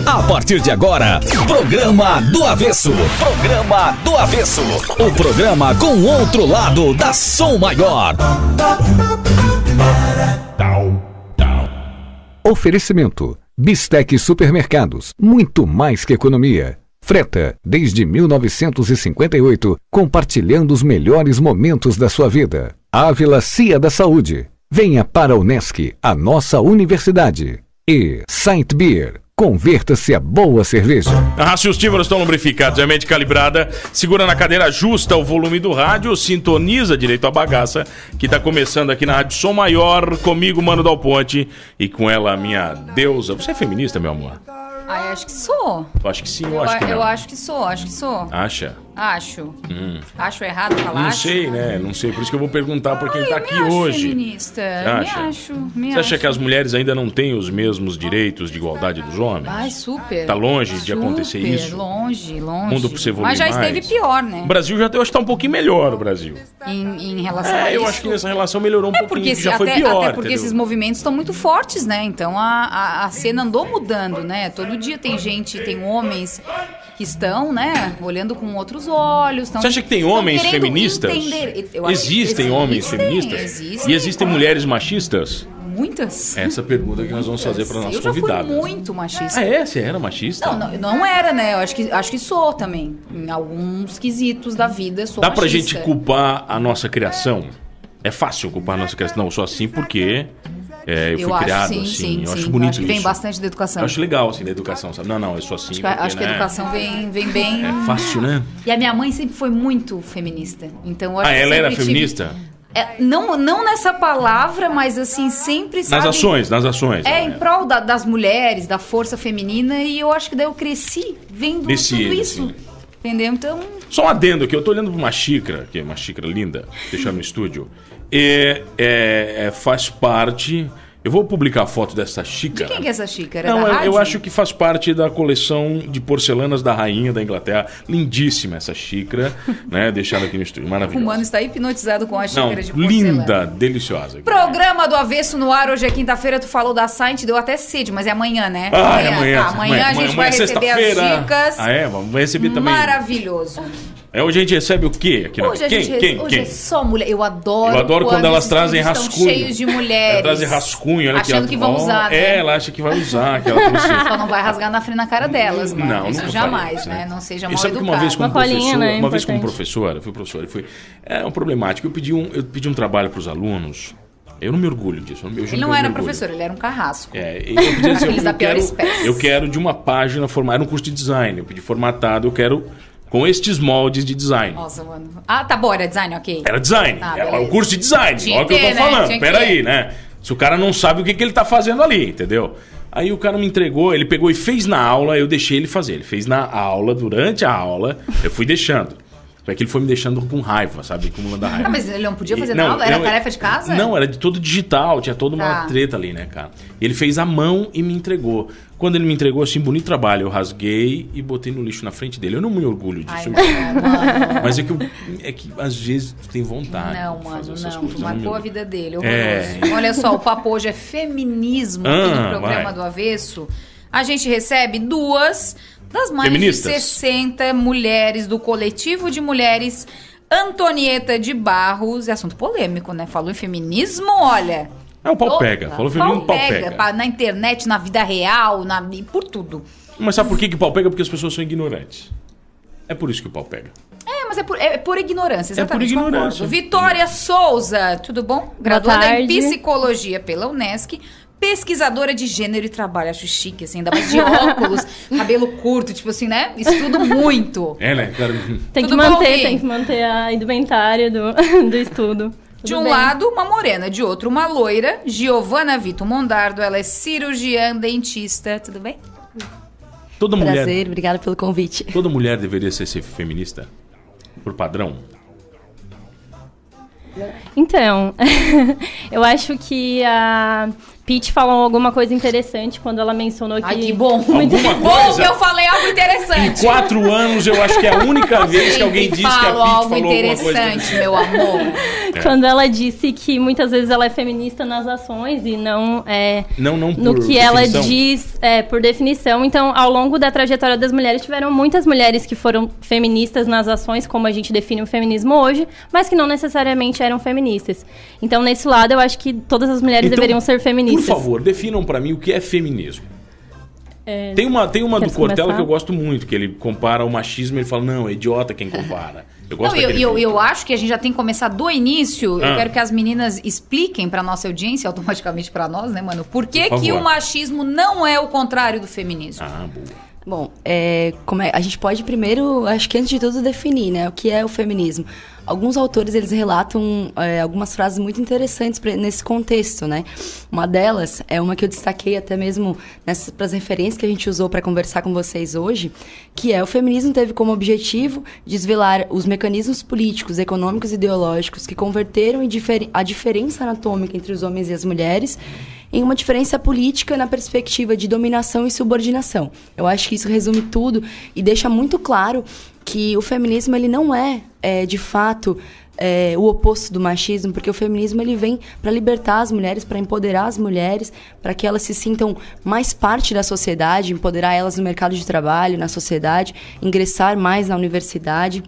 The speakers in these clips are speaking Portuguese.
A partir de agora, Programa do Avesso. Programa do Avesso. O programa com outro lado da Som Maior. Oferecimento: Bistec Supermercados. Muito mais que economia. Freta, desde 1958, compartilhando os melhores momentos da sua vida. Ávila Cia da Saúde. Venha para a Unesc, a nossa universidade. E Saint Beer, converta-se a boa cerveja. Se os tímpanos estão lubrificados, é a mente calibrada, segura na cadeira, ajusta o volume do rádio, sintoniza direito a bagaça, que está começando aqui na Rádio Som Maior, comigo, Mano Dal Ponte, e com ela, minha deusa. Você é feminista, meu amor? Eu acho que sou. Eu acho que sim, eu acho que não. Eu acho que sou. Acha? Acho. Acho errado falar? Não sei, né? Não sei. Por isso que eu vou perguntar pra quem tá aqui hoje. Feminista. Você acha que as mulheres ainda não têm os mesmos direitos de igualdade dos homens? Super. Tá longe de acontecer isso? Longe. O mundo precisa evoluir. Mas já esteve pior, né? O Brasil já eu acho que tá um pouquinho melhor, o Brasil. Em relação a isso? Eu acho que nessa relação melhorou um pouquinho, já foi pior. Até porque esses movimentos estão muito fortes, né? Então a cena andou mudando, né? Todo dia tem homens que estão, né, olhando com outros olhos. Você acha que tem homens feministas? Existem homens feministas? Existem. E existem mulheres machistas? Muitas. Essa pergunta que nós vamos fazer para nossa convidada. Eu já fui muito machista. Você era machista? Não era, né? Eu acho que sou também. Em alguns quesitos da vida sou machista. Dá pra gente culpar a nossa criação? É fácil culpar a nossa criação? Não, eu sou assim porque... eu fui criado assim, sim, eu acho bonito acho que isso. Vem bastante da educação. Eu acho legal, assim, da educação, sabe? Não, eu sou assim acho que a educação vem bem... É fácil, né? E a minha mãe sempre foi muito feminista. Então, eu acho que ela era feminista? Não nessa palavra, mas assim, sempre, sabe? Nas ações. Em prol das mulheres, da força feminina, e eu acho que daí eu cresci vendo tudo isso. Entendeu? Então... Só um adendo aqui, eu tô olhando pra uma xícara, que é uma xícara linda, deixar no estúdio, faz parte... Eu vou publicar a foto dessa xícara. De quem que é essa xícara? Não, da rádio? Eu acho que faz parte da coleção de porcelanas da rainha da Inglaterra. Lindíssima essa xícara, né? Deixada aqui no estúdio, maravilhosa. O Mano está hipnotizado com a xícara de porcelana. Linda, deliciosa. Programa do Avesso no ar, hoje é quinta-feira, tu falou da Saint, deu até sede, mas é amanhã, né? Amanhã a gente vai receber as dicas. Vamos receber também. Maravilhoso. Hoje a gente recebe o quê aqui? Hoje é só mulher. Eu adoro quando elas trazem rascunho. Cheios de mulheres. Elas trazem rascunho, olha achando que vão usar, né? Ela acha que vai usar. Só não vai rasgar na frente na cara delas, mano. Não, isso jamais, né? Não seja mal educado. Uma vez como professor, eu fui professor, um problemático. Eu pedi um trabalho para os alunos. Eu não me orgulho disso. Ele não era professor, ele era um carrasco. Eu pedi assim, Eles da pior espécie. Eu quero de uma página formar. Era um curso de design. Eu pedi formatado, eu quero com estes moldes de design. Nossa, mano. Tá bom, era design, ok. Era design. Era o curso de design. Olha o que eu tô falando. Peraí, né? Se o cara não sabe o que ele tá fazendo ali, entendeu? Aí o cara me entregou, ele pegou e fez na aula, eu deixei ele fazer. Ele fez na aula, durante a aula, eu fui deixando. Só que ele foi me deixando com raiva, sabe? Acumulando a raiva. Mas ele não podia fazer na aula? Era tarefa de casa? Não, era de todo digital, tinha toda uma treta ali, né, cara? E ele fez à mão e me entregou. Quando ele me entregou, assim, bonito trabalho, eu rasguei e botei no lixo na frente dele. Eu não me orgulho disso. Mas é que às vezes tu tem vontade. Não, mano, não. Tu marcou a vida dele. Olha só, o papo hoje é feminismo aqui no programa do Avesso. A gente recebe duas das mais feministas. De 60 mulheres do coletivo de mulheres Antonieta de Barros. É assunto polêmico, né? Falou em feminismo, olha... o pau pega. Falou feminismo, pau pega. Na internet, na vida real, por tudo. Mas sabe por que pau pega? Porque as pessoas são ignorantes. É por isso que o pau pega. Mas é por ignorância, exatamente. É por ignorância. Concordo. Vitória Souza, tudo bom? Graduada em Psicologia pela Unesc. Pesquisadora de gênero e trabalho. Acho chique, assim, ainda mais de óculos, cabelo curto, tipo assim, né? Estudo muito. Né? Claro. Tem que manter a indumentária do estudo. De um lado, uma morena, de outro, uma loira. Giovana Vito Mondardo, ela é cirurgiã dentista. Tudo bem? Prazer, obrigada pelo convite. Toda mulher deveria ser feminista? Por padrão? Então, eu acho que Pitty falou alguma coisa interessante quando ela mencionou que... Ai, que bom. Muito bom que eu falei algo interessante. Em 4 anos, eu acho que é a única vez que alguém disse que a Pitty falou alguma coisa interessante, meu amor. Quando ela disse que muitas vezes ela é feminista nas ações e não no que definição. Ela diz por definição. Então, ao longo da trajetória das mulheres, tiveram muitas mulheres que foram feministas nas ações, como a gente define o feminismo hoje, mas que não necessariamente eram feministas. Então, nesse lado, eu acho que todas as mulheres deveriam ser feministas. Por favor, definam pra mim o que é feminismo. Tem uma do Cortella que eu gosto muito, que ele compara o machismo e ele fala, não, é idiota quem compara. Eu acho que a gente já tem que começar do início. Eu quero que as meninas expliquem pra nossa audiência, automaticamente pra nós, né, mano? Por que o machismo não é o contrário do feminismo? Boa. Bom, a gente pode primeiro, acho que antes de tudo, definir, né, o que é o feminismo. Alguns autores, eles relatam algumas frases muito interessantes nesse contexto, né? Uma delas é uma que eu destaquei até mesmo para as referências que a gente usou para conversar com vocês hoje, que o feminismo teve como objetivo desvelar os mecanismos políticos, econômicos e ideológicos que converteram a diferença anatômica entre os homens e as mulheres em uma diferença política na perspectiva de dominação e subordinação. Eu acho que isso resume tudo e deixa muito claro que o feminismo ele não de fato, o oposto do machismo, porque o feminismo ele vem para libertar as mulheres, para empoderar as mulheres, para que elas se sintam mais parte da sociedade, empoderar elas no mercado de trabalho, na sociedade, ingressar mais na universidade,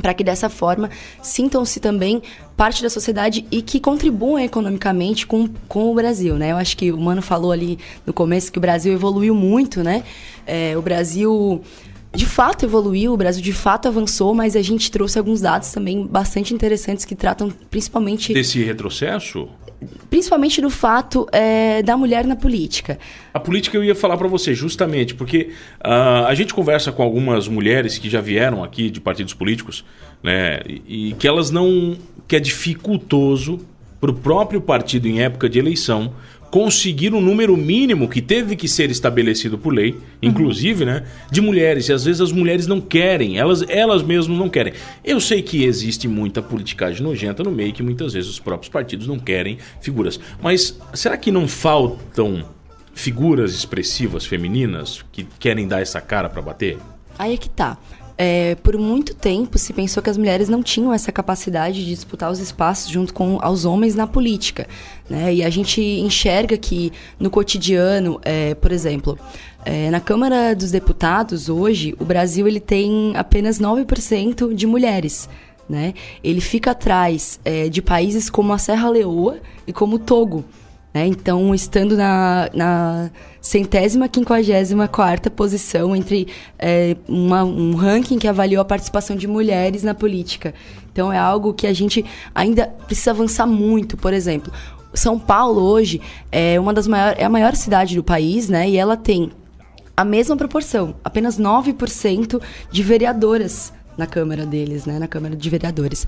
para que dessa forma sintam-se também parte da sociedade e que contribuam economicamente com o Brasil, né? Eu acho que o Mano falou ali no começo que o Brasil evoluiu muito, né? O Brasil de fato evoluiu, o Brasil de fato avançou, mas a gente trouxe alguns dados também bastante interessantes que tratam principalmente... Desse retrocesso? Principalmente do fato da mulher na política. A política eu ia falar para você, justamente, porque a gente conversa com algumas mulheres que já vieram aqui de partidos políticos, né, e que elas não... que é dificultoso para o próprio partido em época de eleição conseguir um número mínimo que teve que ser estabelecido por lei, inclusive, né, de mulheres. E às vezes as mulheres não querem, elas mesmas não querem. Eu sei que existe muita politicagem nojenta no meio, que muitas vezes os próprios partidos não querem figuras. Mas será que não faltam figuras expressivas femininas que querem dar essa cara para bater? Aí é que tá. Por muito tempo se pensou que as mulheres não tinham essa capacidade de disputar os espaços junto com os homens na política, né? E a gente enxerga que no cotidiano, por exemplo, na Câmara dos Deputados hoje, o Brasil ele tem apenas 9% de mulheres, né? Ele fica atrás de países como a Serra Leoa e como o Togo. Então, estando na 154ª posição entre um ranking que avaliou a participação de mulheres na política. Então, é algo que a gente ainda precisa avançar muito. Por exemplo, São Paulo hoje é a maior cidade do país, né? E ela tem a mesma proporção, apenas 9% de vereadoras na Câmara deles, né? Na Câmara de Vereadores.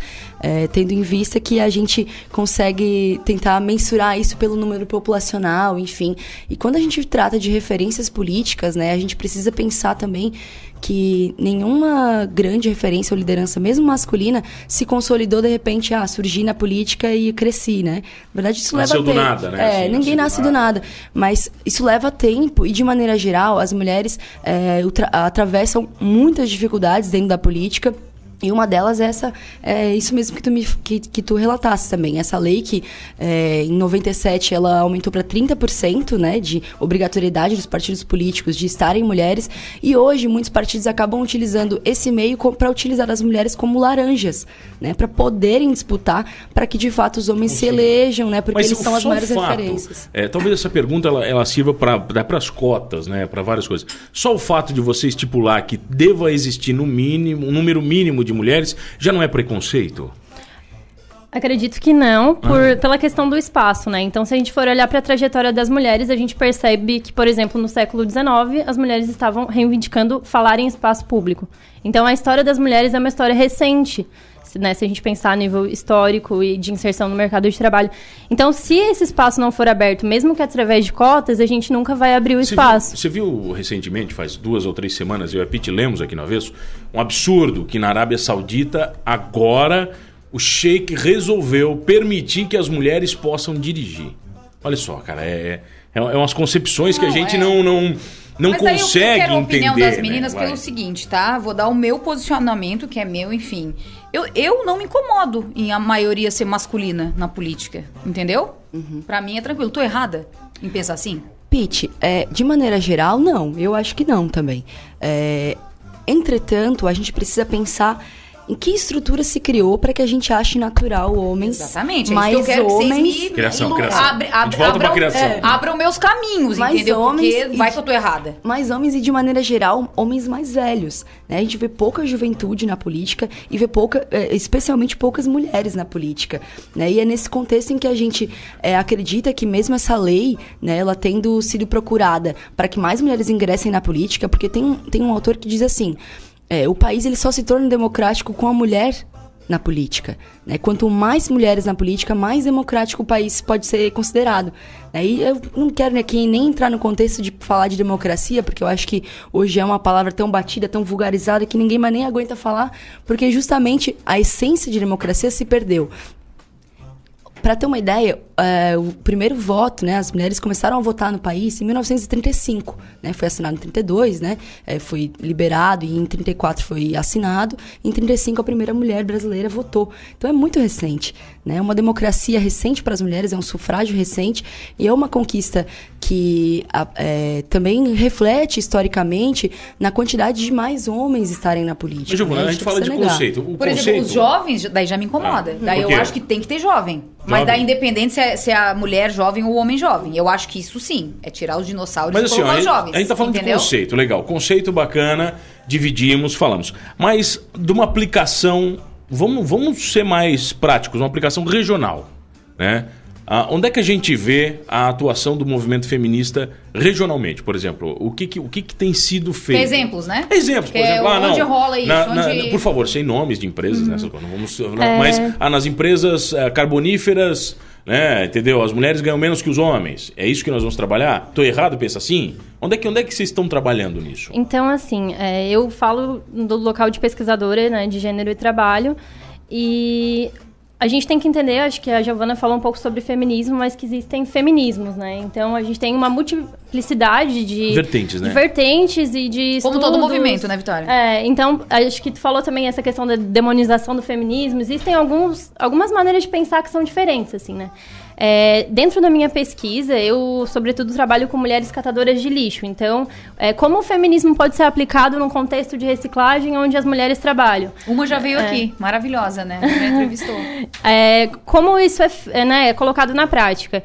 Tendo em vista que a gente consegue tentar mensurar isso pelo número populacional, enfim. E quando a gente trata de referências políticas, né? A gente precisa pensar também que nenhuma grande referência ou liderança, mesmo masculina, se consolidou de repente, surgi na política e cresci, né? Na verdade, isso leva tempo. Nasceu do nada, né? Ninguém nasce do nada. Mas isso leva tempo e, de maneira geral, as mulheres atravessam muitas dificuldades dentro da política. E uma delas é isso mesmo que tu relatasse também. Essa lei que, em 97, ela aumentou para 30%, né, de obrigatoriedade dos partidos políticos de estarem mulheres. E hoje, muitos partidos acabam utilizando esse meio para utilizar as mulheres como laranjas, né, para poderem disputar, para que, de fato, os homens se elejam, né, porque eles são as maiores referências. Talvez essa pergunta ela sirva para as cotas, né, para várias coisas. Só o fato de você estipular que deva existir, no mínimo, um número mínimo de mulheres, já não é preconceito? Acredito que não, pela questão do espaço, né? Então, se a gente for olhar para a trajetória das mulheres, a gente percebe que, por exemplo, no século XIX, as mulheres estavam reivindicando falar em espaço público. Então, a história das mulheres é uma história recente, né? Se a gente pensar a nível histórico e de inserção no mercado de trabalho. Então, se esse espaço não for aberto, mesmo que através de cotas, a gente nunca vai abrir o espaço. Você viu recentemente, faz 2 ou 3 semanas, eu e a Pitty lemos aqui no Avesso, um absurdo que na Arábia Saudita, agora, o sheik resolveu permitir que as mulheres possam dirigir. Olha só, cara, É umas concepções que a gente não Mas consegue eu quero a opinião entender, das meninas pelo seguinte, tá? Vou dar o meu posicionamento, que é meu, enfim. Eu não me incomodo em a maioria ser masculina na política, entendeu? Pra mim é tranquilo. Tô errada em pensar assim? Pete, de maneira geral, não. Eu acho que não também. Entretanto, a gente precisa pensar em que estrutura se criou para que a gente ache natural homens. Exatamente, mais isso que eu quero homens. Que vocês me Criação. A gente volta pra criação. Abram meus caminhos, Mais entendeu? homens Porque vai que eu tô errada. Mais homens e, de maneira geral, homens mais velhos. Né? A gente vê pouca juventude na política e vê especialmente poucas mulheres na política. Né? E é nesse contexto em que a gente acredita que mesmo essa lei, né, ela tendo sido procurada para que mais mulheres ingressem na política, porque tem um autor que diz assim... o país ele só se torna democrático com a mulher na política. Né? Quanto mais mulheres na política, mais democrático o país pode ser considerado. E eu não quero aqui nem entrar no contexto de falar de democracia, porque eu acho que hoje é uma palavra tão batida, tão vulgarizada, que ninguém mais nem aguenta falar, porque justamente a essência de democracia se perdeu. Para ter uma ideia, o primeiro voto, né, as mulheres começaram a votar no país em 1935, né, foi assinado em 32, né, foi liberado e em 34 foi assinado, em 35 a primeira mulher brasileira votou. Então é muito recente, né, uma democracia recente para as mulheres, é um sufrágio recente e é uma conquista que também reflete historicamente na quantidade de mais homens estarem na política. Mas, Giovana, a gente fala de conceito. Por exemplo, os jovens, daí já me incomoda. Daí eu acho que tem que ter jovem. Mas daí independente se é a mulher jovem ou o homem jovem. Eu acho que isso sim, é tirar os dinossauros e colocar os jovens. A gente tá falando de conceito, legal. Conceito bacana, dividimos, falamos. Mas de uma aplicação, vamos ser mais práticos, uma aplicação regional, né? Onde é que a gente vê a atuação do movimento feminista regionalmente, por exemplo? O que tem sido feito? Exemplos, né? Exemplos, por exemplo. Onde rola isso? Por favor, sem nomes de empresas, né? Não vamos, mas nas empresas carboníferas, né? Entendeu? As mulheres ganham menos que os homens. É isso que nós vamos trabalhar? Tô errado, pensa assim? Onde é que vocês estão trabalhando nisso? Então, assim, eu falo do local de pesquisadora, né, de gênero e trabalho, e... A gente tem que entender, acho que a Giovana falou um pouco sobre feminismo, mas que existem feminismos, né? Então, a gente tem uma multiplicidade de... Vertentes, né? De vertentes e de Como estudos. todo movimento, né, Vitória? Então, acho que tu falou também essa questão da demonização do feminismo. Existem algumas maneiras de pensar que são diferentes, assim, né? Dentro da minha pesquisa, eu, sobretudo, trabalho com mulheres catadoras de lixo. Então, como o feminismo pode ser aplicado num contexto de reciclagem onde as mulheres trabalham? Uma já veio aqui, maravilhosa, né? Já entrevistou. Como isso é colocado na prática?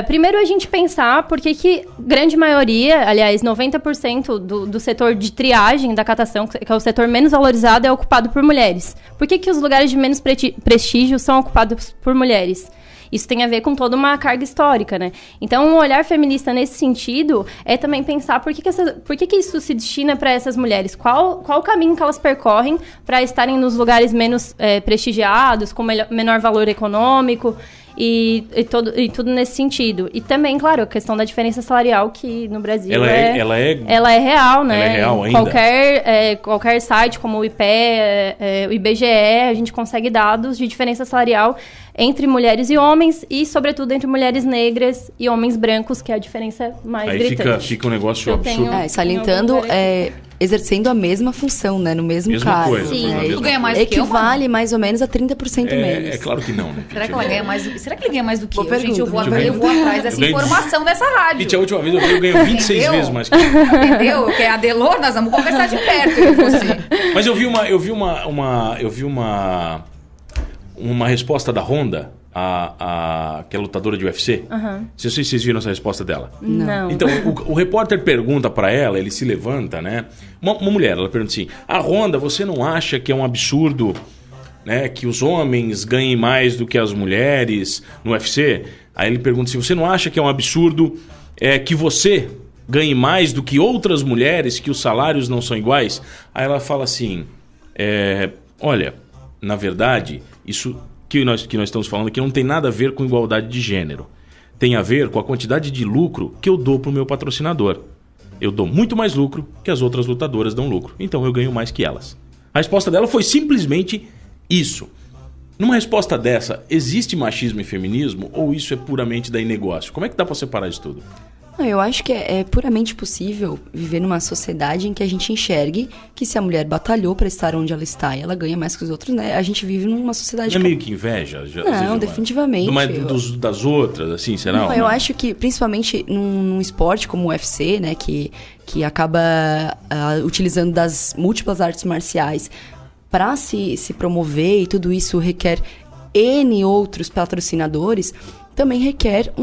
Primeiro, a gente pensar por que grande maioria, aliás, 90% do setor de triagem da catação, que é o setor menos valorizado, é ocupado por mulheres. Por que os lugares de menos prestígio são ocupados por mulheres? Isso tem a ver com toda uma carga histórica, né? Então, um olhar feminista nesse sentido é também pensar por que isso se destina para essas mulheres. Qual o caminho que elas percorrem para estarem nos lugares menos prestigiados, com menor valor econômico e tudo nesse sentido. E também, claro, a questão da diferença salarial, que no Brasil ela é real, né? Ela é real ainda. Qualquer site, como o o IBGE, a gente consegue dados de diferença salarial entre mulheres e homens e, sobretudo, entre mulheres negras e homens brancos, que é a diferença mais gritante. Aí fica um negócio absurdo. Salientando, exercendo a mesma função, né? No mesmo cargo. Coisa, sim, tu ganha mais do que eu, equivale mais ou menos a 30% menos. É claro que não, né? Será que ela ganha mais do que Será que ele ganha mais do que eu? Pergunta, gente, eu vou atrás dessa informação dessa rádio. Gente, a última vez eu ganho 26 vezes mais que eu. Entendeu? Que é a Delor, nós vamos conversar de perto, eu e você. Mas eu vi uma resposta da Honda, que é lutadora de UFC. Não sei se vocês viram essa resposta dela. Não. Então, o repórter pergunta pra ela, ele se levanta, né? Uma mulher, ela pergunta assim: a Honda, você não acha que é um absurdo, né, que os homens ganhem mais do que as mulheres no UFC? Aí ele pergunta assim: você não acha que é um absurdo que você ganhe mais do que outras mulheres, que os salários não são iguais? Aí ela fala assim: olha, na verdade, isso que nós estamos falando aqui não tem nada a ver com igualdade de gênero. Tem a ver com a quantidade de lucro que eu dou pro meu patrocinador. Eu dou muito mais lucro que as outras lutadoras dão lucro. Então eu ganho mais que elas. A resposta dela foi simplesmente isso. Numa resposta dessa, existe machismo e feminismo ou isso é puramente daí negócio? Como é que dá pra separar isso tudo? Eu acho que é puramente possível viver numa sociedade em que a gente enxergue que se a mulher batalhou para estar onde ela está e ela ganha mais que os outros, né? A gente vive numa sociedade... Não é meio que inveja? Não, definitivamente. Das outras, assim, será? Não, eu acho que, principalmente num esporte como o UFC, né? Que acaba utilizando das múltiplas artes marciais para se promover, e tudo isso requer N outros patrocinadores, também requer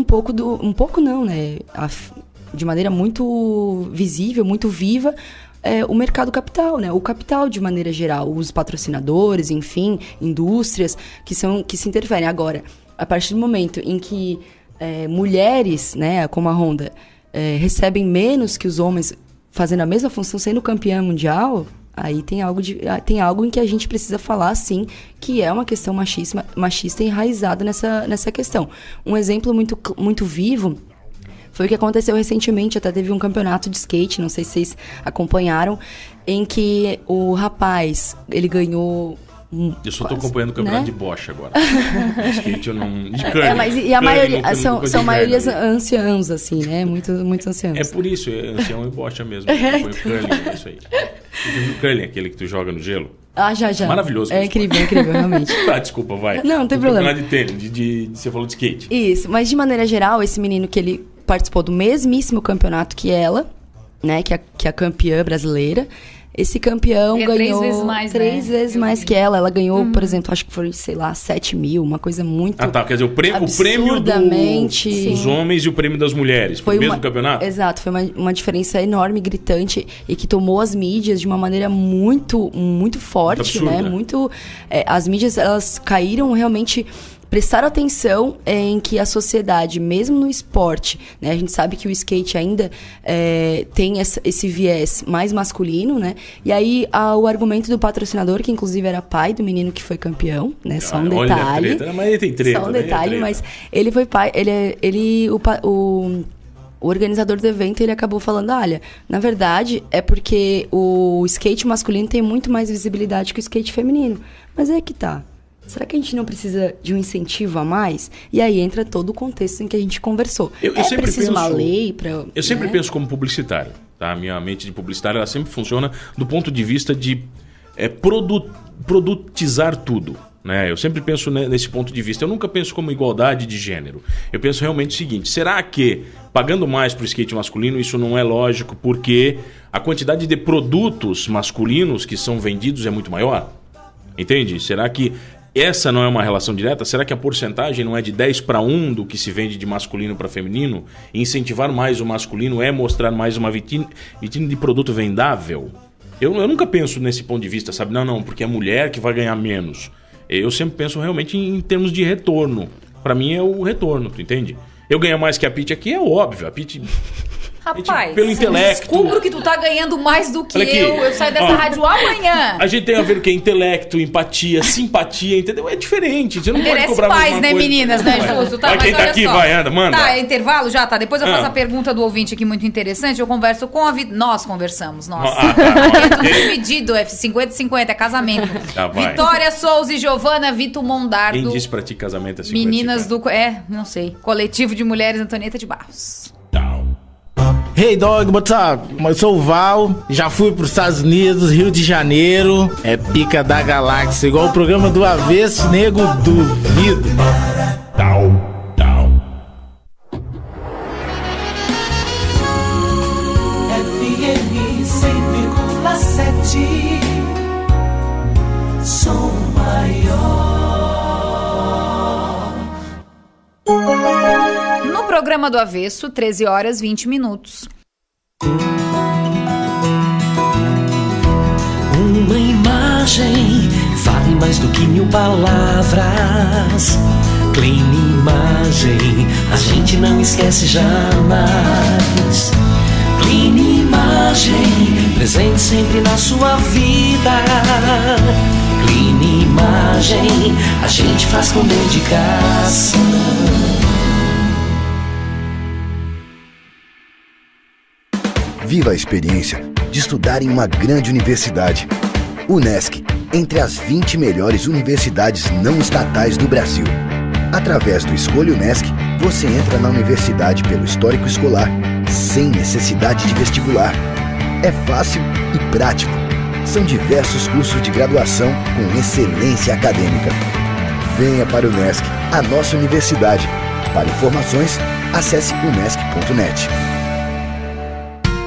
de maneira muito visível, muito viva, o mercado capital, né? O capital de maneira geral, os patrocinadores, enfim, indústrias que se interferem. Agora, a partir do momento em que mulheres, né, como a Ronda, recebem menos que os homens fazendo a mesma função, sendo campeã mundial, aí tem algo em que a gente precisa falar, sim, que é uma questão machista enraizada nessa questão. Um exemplo muito, muito vivo foi o que aconteceu recentemente, até teve um campeonato de skate, não sei se vocês acompanharam, em que o rapaz, ele ganhou... Eu só tô acompanhando o campeonato, né? De bocha agora. Skate eu não... De curling. Mas e a maioria... São maiorias anciãos, assim, né? Muitos anciãos. É por isso, ancião e bocha mesmo. Foi o curling, é isso aí. O curling, aquele que tu joga no gelo. Já. Maravilhoso. É incrível, realmente. Desculpa, vai. Não tem problema. Campeonato de tênis, você falou de skate. Isso, mas de maneira geral, esse menino que ele participou do mesmíssimo campeonato que ela, né? Que é a campeã brasileira. Esse campeão ganhou 3 vezes mais, três vezes mais que ela. Ela ganhou, por exemplo, acho que foi, 7 mil, uma coisa muito... Quer dizer, o prêmio dos homens e o prêmio das mulheres. Foi o mesmo campeonato? Exato, foi uma diferença enorme, gritante, e que tomou as mídias de uma maneira muito, muito forte, né? As mídias, elas caíram realmente... Prestar atenção em que a sociedade, mesmo no esporte, né, a gente sabe que o skate ainda tem esse viés mais masculino, né? E aí o argumento do patrocinador, que inclusive era pai do menino que foi campeão, né? Só um detalhe. Treta, mas ele tem treta. Só um detalhe, mas ele foi pai. O organizador do evento, ele acabou falando, olha, na verdade, é porque o skate masculino tem muito mais visibilidade que o skate feminino. Mas é que tá. Será que a gente não precisa de um incentivo a mais? E aí entra todo o contexto em que a gente conversou. Eu sempre preciso uma lei para... Eu sempre penso como publicitário, tá? A minha mente de publicitário, ela sempre funciona do ponto de vista de produtizar tudo, né? Eu sempre penso nesse ponto de vista. Eu nunca penso como igualdade de gênero. Eu penso realmente o seguinte, será que pagando mais para o skate masculino isso não é lógico porque a quantidade de produtos masculinos que são vendidos é muito maior? Entende? Será que essa não é uma relação direta? Será que a porcentagem não é de 10-1 do que se vende de masculino para feminino? E incentivar mais o masculino é mostrar mais uma vitrine de produto vendável? Eu nunca penso nesse ponto de vista, sabe? Não, porque é mulher que vai ganhar menos. Eu sempre penso realmente em termos de retorno. Para mim é o retorno, tu entende? Eu ganho mais que a Pitty aqui, é óbvio. A Pitty... Rapaz, pelo intelecto. Descubro que tu tá ganhando mais do que eu saio dessa rádio amanhã. A gente tem a ver o que é intelecto, empatia, simpatia, entendeu? É diferente. Você não pode cobrar mais, a mesma né, coisa. meninas, né, Justo? Tá, vai, quem tá aqui, vai, anda, manda. Tá, é intervalo já? Tá, depois eu faço a pergunta do ouvinte aqui muito interessante. Eu converso com a Nós conversamos, nós. É tudo dividido, é 50-50, é casamento. Vitória Souza e Giovana Vitor Mondardo. Quem disse pra ti casamento é 50-50? Meninas do... não sei. Coletivo de Mulheres Antonieta de Barros. Hey dog, what's up? Eu sou o Val, já fui pros Estados Unidos, Rio de Janeiro, é pica da galáxia, igual o programa do Avesso, nego, duvido. FM 100,7, som maior. No programa do Avesso, 13 horas 20 minutos. Uma imagem vale mais do que 1000 palavras. Clean Imagem, a gente não esquece jamais. Clean Imagem, presente sempre na sua vida. Clean Imagem, a gente faz com dedicação. Viva a experiência de estudar em uma grande universidade. Unesc, entre as 20 melhores universidades não estatais do Brasil. Através do Escolha Unesc, você entra na universidade pelo histórico escolar, sem necessidade de vestibular. É fácil e prático. São diversos cursos de graduação com excelência acadêmica. Venha para o Unesc, a nossa universidade. Para informações, acesse unesc.net.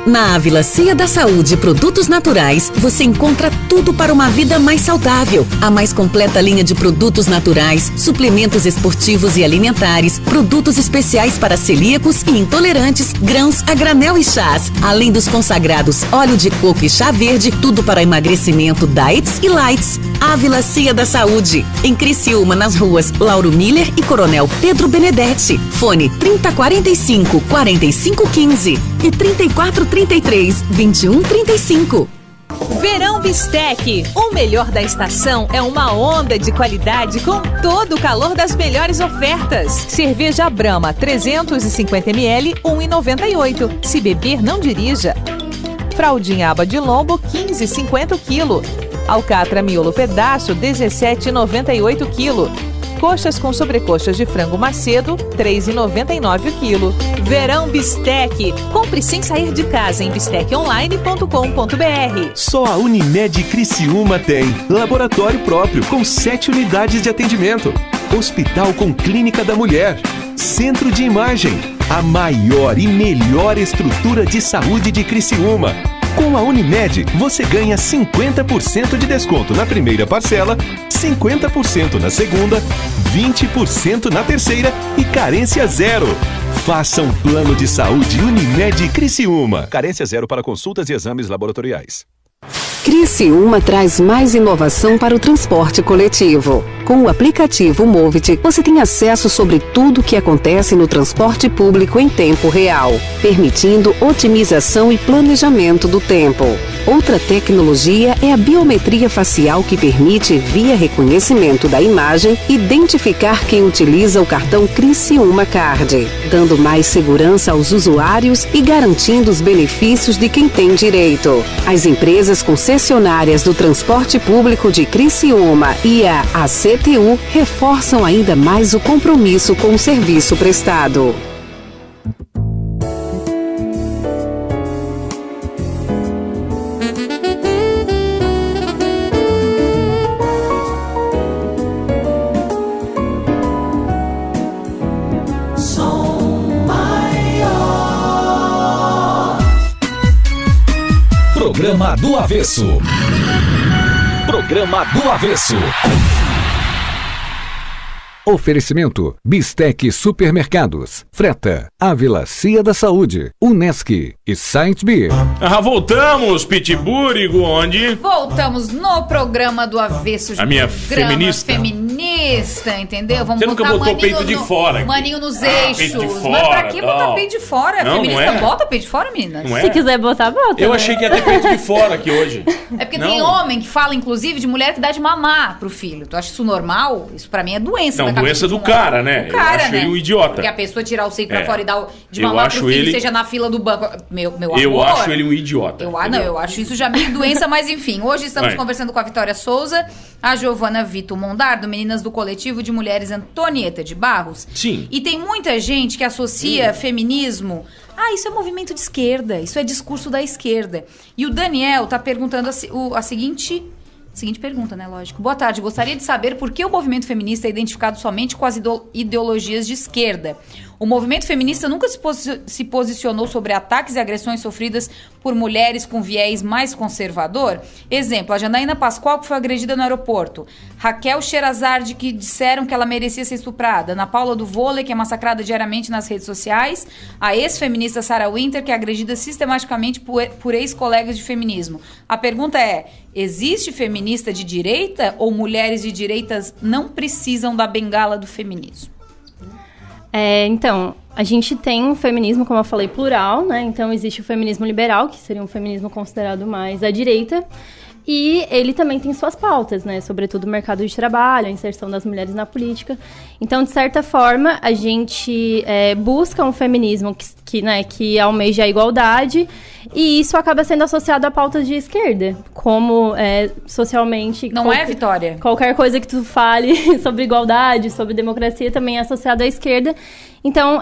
Na Ávila Cia da Saúde Produtos Naturais, você encontra tudo para uma vida mais saudável. A mais completa linha de produtos naturais, suplementos esportivos e alimentares, produtos especiais para celíacos e intolerantes, grãos a granel e chás. Além dos consagrados óleo de coco e chá verde, tudo para emagrecimento, diets e lights. Ávila Cia da Saúde, em Criciúma, nas ruas Lauro Miller e Coronel Pedro Benedetti. Fone 3045-4515 e 3433-2135. Verão Bistec. O melhor da estação é uma onda de qualidade com todo o calor das melhores ofertas. Cerveja Brahma 350ml, 1,98. Se beber, não dirija. Fraldinha aba de lombo, 15,50 kg. Alcatra miolo pedaço, 17,98 kg. Coxas com sobrecoxas de frango Macedo, 3,99 kg. Verão Bistec. Compre sem sair de casa em bisteconline.com.br. Só a Unimed Criciúma tem laboratório próprio com 7 unidades de atendimento, hospital com clínica da mulher, centro de imagem, a maior e melhor estrutura de saúde de Criciúma. Com a Unimed, você ganha 50% de desconto na primeira parcela, 50% na segunda, 20% na terceira e carência zero. Faça um plano de saúde Unimed Criciúma. Carência zero para consultas e exames laboratoriais. Criciúma traz mais inovação para o transporte coletivo. Com o aplicativo Movit, você tem acesso sobre tudo o que acontece no transporte público em tempo real, permitindo otimização e planejamento do tempo. Outra tecnologia é a biometria facial, que permite, via reconhecimento da imagem, identificar quem utiliza o cartão Criciúma Card, dando mais segurança aos usuários e garantindo os benefícios de quem tem direito. As empresas concessionárias do transporte público de Criciúma e a ACTU reforçam ainda mais o compromisso com o serviço prestado. Programa do Avesso. Programa do Avesso. Oferecimento: Bistec Supermercados, Freta, Ávila Cia da Saúde, Unesc e Site Beer. Voltamos, Pitburigo, onde? Voltamos no programa do Avesso. A minha feminista. Feminista, entendeu? Vamos Você nunca botar botou peito de fora aqui. Maninho nos eixos. Peito de fora, mas pra que botar peito de fora? Não, Feminista não é. bota peito de fora, meninas? Não é? Se quiser botar, bota. Eu achei que ia ter peito de fora aqui hoje. É porque não. tem homem que fala, inclusive, de mulher que dá de mamar pro filho. Tu acha isso normal? Isso pra mim é doença. Não, doença do cara, né? Do cara, eu acho né? ele um idiota. Porque a pessoa tirar o seio pra fora e dar de Eu mamar acho pro filho, ele- seja na fila do banco. Meu amor. Eu acho ele um idiota. Eu acho isso já meio doença, mas enfim. Hoje estamos Vai. conversando com a Vitória Souza, a Giovana Vito Mondardo, meninas do coletivo de mulheres Antonieta de Barros. Sim. E tem muita gente que associa feminismo... isso é movimento de esquerda, isso é discurso da esquerda. E o Daniel tá perguntando a seguinte pergunta, né, lógico. Boa tarde, gostaria de saber por que o movimento feminista é identificado somente com as ideologias de esquerda. O movimento feminista nunca se posicionou sobre ataques e agressões sofridas por mulheres com viés mais conservador? Exemplo, a Janaína Pascoal, que foi agredida no aeroporto. Raquel Sherazade, que disseram que ela merecia ser estuprada. Ana Paula do vôlei, que é massacrada diariamente nas redes sociais. A ex-feminista Sarah Winter, que é agredida sistematicamente por ex-colegas de feminismo. A pergunta é, existe feminista de direita ou mulheres de direitas não precisam da bengala do feminismo? Então, a gente tem um feminismo, como eu falei, plural, né? Então, existe o feminismo liberal, que seria um feminismo considerado mais à direita. E ele também tem suas pautas, né? Sobretudo o mercado de trabalho, a inserção das mulheres na política. Então, de certa forma, a gente busca um feminismo que almeja a igualdade, e isso acaba sendo associado a pautas de esquerda, como socialmente... Não é, Vitória? Qualquer coisa que tu fale sobre igualdade, sobre democracia, também é associado à esquerda. Então,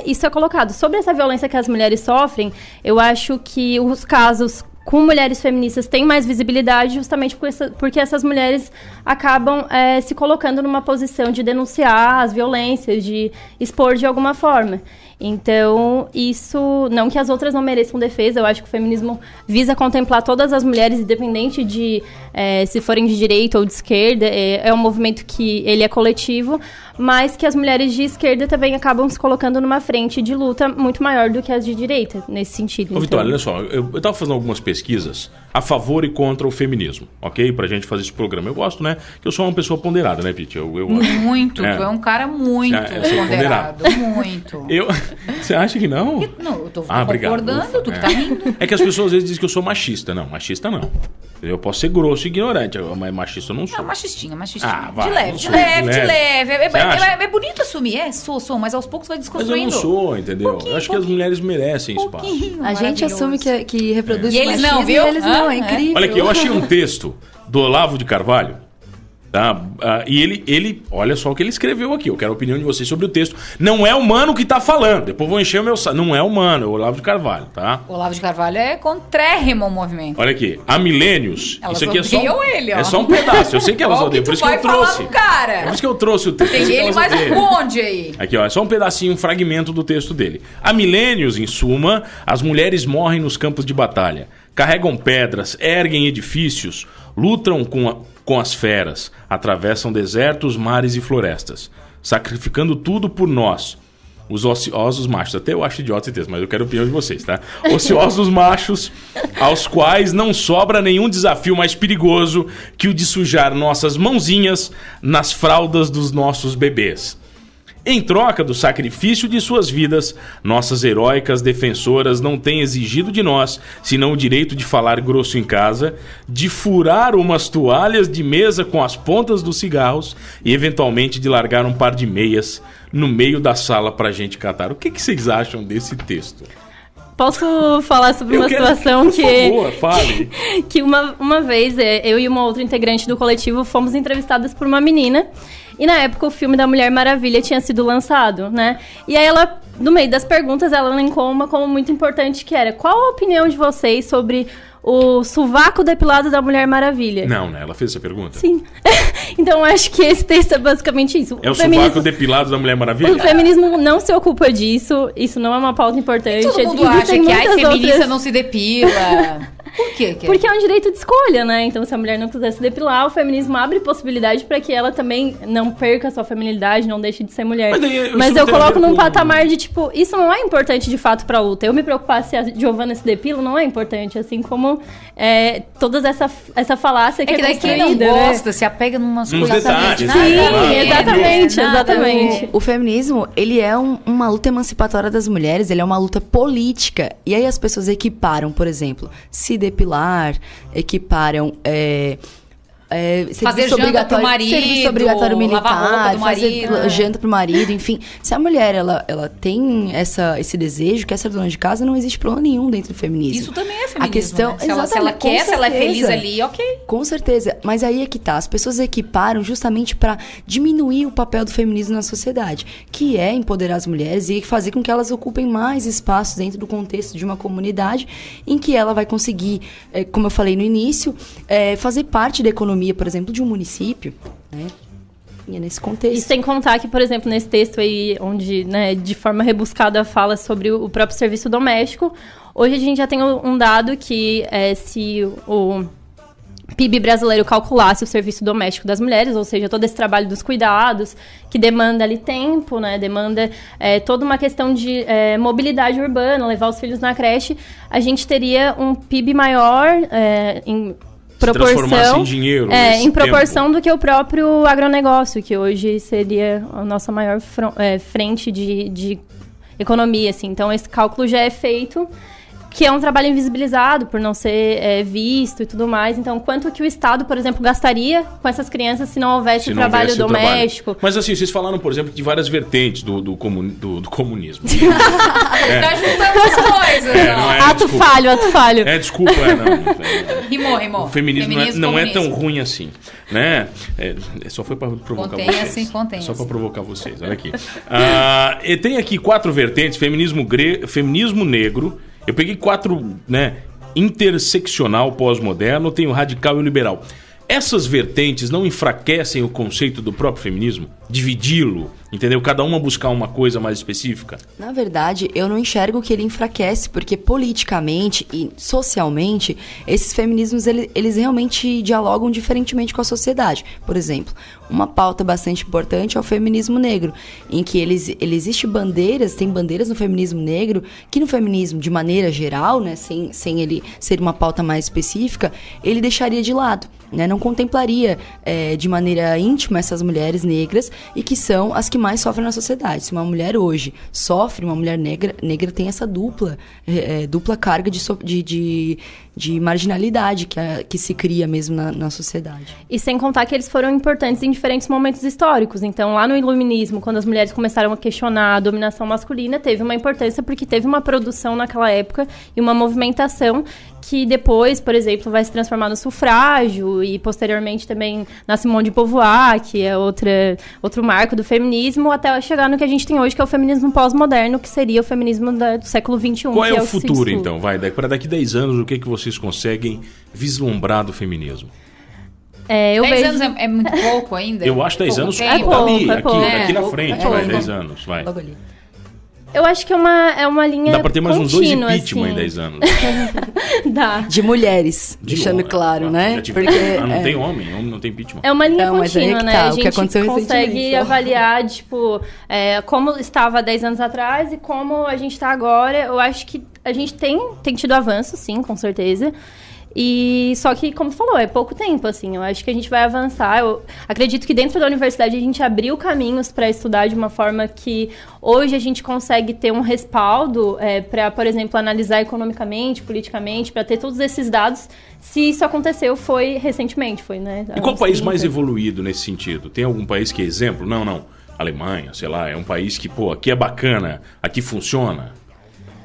isso é colocado. Sobre essa violência que as mulheres sofrem, eu acho que os casos com mulheres feministas têm mais visibilidade justamente porque essas mulheres acabam se colocando numa posição de denunciar as violências, de expor de alguma forma. Então, isso, não que as outras não mereçam defesa, eu acho que o feminismo visa contemplar todas as mulheres, independente de se forem de direita ou de esquerda, é um movimento que ele é coletivo, mas que as mulheres de esquerda também acabam se colocando numa frente de luta muito maior do que as de direita, nesse sentido. Ô, Vitória, olha só, eu estava fazendo algumas pesquisas a favor e contra o feminismo, ok? Pra gente fazer esse programa. Eu gosto, né? Que eu sou uma pessoa ponderada, né, Pete? Muito, tu é um cara muito ponderado. Muito. Você acha que não? Não, eu tô concordando, tu que tá rindo. É que as pessoas às vezes dizem que eu sou machista. Não, machista não. Eu posso ser grosso e ignorante, mas machista eu não sou. Não, machistinha. Ah, vai, de leve. É bonito assumir, sou, mas aos poucos vai desconstruindo. Mas eu não sou, entendeu? Eu acho que as mulheres merecem espaço. A gente assume que reproduz e eles não, viu? E eles não, é incrível. Olha aqui, eu achei um texto do Olavo de Carvalho, tá? E ele, olha só o que ele escreveu aqui. Eu quero a opinião de vocês sobre o texto. Não é o Mano que tá falando. Depois vou encher o meu saco. Não é o Mano, é o Olavo de Carvalho, tá? O Olavo de Carvalho é contrérrimo ao movimento. Olha aqui, a Milênios. Isso aqui é só um pedaço. Eu sei que elas odeiam, por isso que eu trouxe. Cara? Por isso que eu trouxe o texto. Tem ele mais onde aí? Aqui, ó, é só um pedacinho, um fragmento do texto dele. A Milênios, em suma, as mulheres morrem nos campos de batalha, carregam pedras, erguem edifícios, lutam com as feras, atravessam desertos, mares e florestas, sacrificando tudo por nós, os ociosos machos. Até eu acho idiota esse texto, mas eu quero a opinião de vocês, tá? Ociosos machos, aos quais não sobra nenhum desafio mais perigoso que o de sujar nossas mãozinhas nas fraldas dos nossos bebês. Em troca do sacrifício de suas vidas, nossas heróicas defensoras não têm exigido de nós, senão o direito de falar grosso em casa, de furar umas toalhas de mesa com as pontas dos cigarros e, eventualmente, de largar um par de meias no meio da sala pra gente catar. O que vocês acham desse texto? Posso falar sobre uma situação por favor, fale. Que uma vez eu e uma outra integrante do coletivo fomos entrevistadas por uma menina. E na época o filme da Mulher Maravilha tinha sido lançado, né? E aí ela, no meio das perguntas, ela elencou uma como muito importante, que era: qual a opinião de vocês sobre o sovaco depilado da Mulher Maravilha? Não, né? Ela fez essa pergunta? Sim. Então eu acho que esse texto é basicamente isso. É o sovaco depilado da Mulher Maravilha? O feminismo não se ocupa disso, isso não é uma pauta importante. E todo mundo acha que a feminista não se depila. Por quê? Porque é um direito de escolha, né? Então, se a mulher não quiser se depilar, o feminismo abre possibilidade para que ela também não perca a sua feminilidade, não deixe de ser mulher. Mas eu coloco num patamar de, tipo, isso não é importante de fato pra luta. Eu me preocupar se a Giovana se depila não é importante, assim como toda essa falácia que é construída, quem não gosta, né? se apega numas coisas. Sim, exatamente. O feminismo, ele é uma luta emancipatória das mulheres, ele é uma luta política. E aí as pessoas equiparam, por exemplo, se depilar, equiparam fazer janta pro marido, serviço obrigatório militar, fazer janta pro marido, enfim. Se a mulher ela tem esse desejo, quer ser dona de casa, não existe problema nenhum dentro do feminismo. Isso também é feminismo, a questão, né? Se ela quer, se ela é feliz ali, ok. Com certeza, mas aí é que tá, as pessoas equiparam justamente para diminuir o papel do feminismo na sociedade, que é empoderar as mulheres e fazer com que elas ocupem mais espaços dentro do contexto de uma comunidade em que ela vai conseguir, como eu falei no início, fazer parte da economia, por exemplo, de um município, né? E é nesse contexto. E sem contar que, por exemplo, nesse texto aí, onde, né, de forma rebuscada fala sobre o próprio serviço doméstico, hoje a gente já tem um dado que se o PIB brasileiro calculasse o serviço doméstico das mulheres, ou seja, todo esse trabalho dos cuidados, que demanda ali tempo, né, demanda toda uma questão de mobilidade urbana, levar os filhos na creche, a gente teria um PIB maior em proporção, em dinheiro, em proporção do que o próprio agronegócio, que hoje seria a nossa maior frente de economia, assim. Então, esse cálculo já é feito que é um trabalho invisibilizado por não ser visto e tudo mais. Então, quanto que o Estado, por exemplo, gastaria com essas crianças se não houvesse o trabalho doméstico? Mas assim, vocês falaram, por exemplo, de várias vertentes do comunismo. Tá juntando as coisas. Ato falho. Desculpa. Rimou. O feminismo não é tão ruim assim, né? Só foi para provocar vocês. Contenha-se. Só para provocar vocês, olha aqui. E tem aqui 4 vertentes: feminismo negro. Eu peguei 4, né? Interseccional, pós-moderno, tem o radical e o liberal. Essas vertentes não enfraquecem o conceito do próprio feminismo? Dividi-lo, entendeu? Cada uma buscar uma coisa mais específica? Na verdade, eu não enxergo que ele enfraquece, porque politicamente e socialmente, esses feminismos, eles realmente dialogam diferentemente com a sociedade. Por exemplo, uma pauta bastante importante é o feminismo negro, em que ele existe tem bandeiras no feminismo negro, que no feminismo, de maneira geral, né, sem ele ser uma pauta mais específica, ele deixaria de lado, né, não contemplaria de maneira íntima essas mulheres negras, e que são as que mais sofrem na sociedade. Se uma mulher hoje sofre, uma mulher negra tem essa dupla carga de marginalidade que se cria mesmo na sociedade. E sem contar que eles foram importantes em diferentes momentos históricos. Então, lá no Iluminismo, quando as mulheres começaram a questionar a dominação masculina, teve uma importância porque teve uma produção naquela época e uma movimentação que depois, por exemplo, vai se transformar no sufrágio e posteriormente também na Simone de Beauvoir, que é outro marco do feminismo, até chegar no que a gente tem hoje, que é o feminismo pós-moderno, que seria o feminismo do século XXI. Qual é o futuro, então? Para daqui 10 anos, o que vocês conseguem vislumbrar do feminismo? 10 anos é muito pouco ainda? Eu acho 10 anos aqui na frente, 10 anos, vai. Logo ali. Eu acho que é uma linha dá pra ter mais uns 2 impeachment assim. em 10 anos. Dá. De mulheres, deixando claro, né? Porque não tem homem não tem impeachment. É uma linha contínua, né? A gente consegue avaliar, como estava 10 anos atrás e como a gente está agora. Eu acho que a gente tem tido avanço, sim, com certeza. E só que, como tu falou, é pouco tempo, assim. Eu acho que a gente vai avançar. Eu acredito que dentro da universidade a gente abriu caminhos para estudar de uma forma que hoje a gente consegue ter um respaldo para, por exemplo, analisar economicamente, politicamente, para ter todos esses dados. Se isso aconteceu, foi recentemente, né? E qual país mais evoluído nesse sentido? Tem algum país que é exemplo? Não. Alemanha, sei lá, é um país que, aqui é bacana, aqui funciona.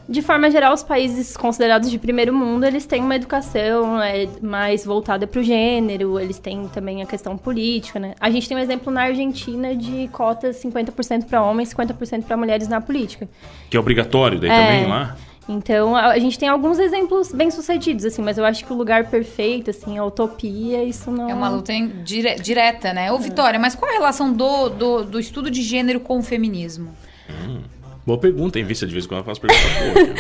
De forma geral, os países considerados de primeiro mundo, eles têm uma educação mais voltada para o gênero, eles têm também a questão política, né? A gente tem um exemplo na Argentina de cotas 50% para homens, 50% para mulheres na política. Que é obrigatório daí também lá? Então, a gente tem alguns exemplos bem-sucedidos, assim, mas eu acho que o lugar perfeito, assim, a utopia, isso não... É uma luta direta, né? Ô, Vitória, mas qual a relação do estudo de gênero com o feminismo? Boa pergunta, em vista de vez em quando eu faço pergunta boa.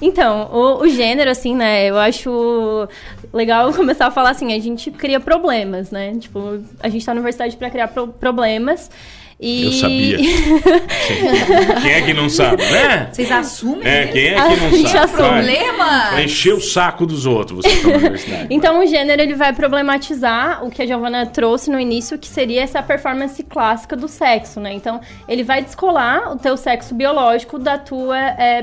Então, o gênero, assim, né, eu acho legal começar a falar assim, a gente cria problemas, né? Tipo, a gente tá na universidade para criar problemas. Eu sabia. Quem é que não sabe, né? Vocês assumem? Quem é que não sabe? Problema? Pra encher o saco dos outros, você tá na universidade. Então, o gênero, ele vai problematizar o que a Giovana trouxe no início, que seria essa performance clássica do sexo, né? Então, ele vai descolar o teu sexo biológico da tua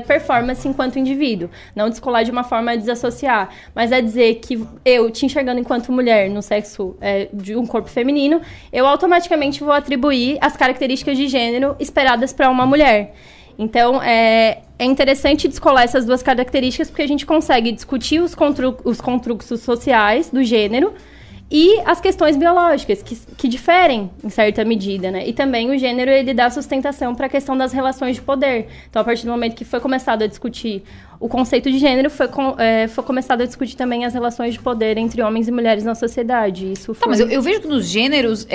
performance enquanto indivíduo. Não descolar de uma forma a desassociar, mas é dizer que eu, te enxergando enquanto mulher no sexo de um corpo feminino, eu automaticamente vou atribuir as características de gênero esperadas para uma mulher. Então, é interessante descolar essas duas características porque a gente consegue discutir os construtos sociais do gênero e as questões biológicas, que diferem em certa medida, né? E também o gênero, ele dá sustentação para a questão das relações de poder. Então, a partir do momento que foi começado a discutir o conceito de gênero, foi começado a discutir também as relações de poder entre homens e mulheres na sociedade. Isso foi... mas eu vejo que nos gêneros,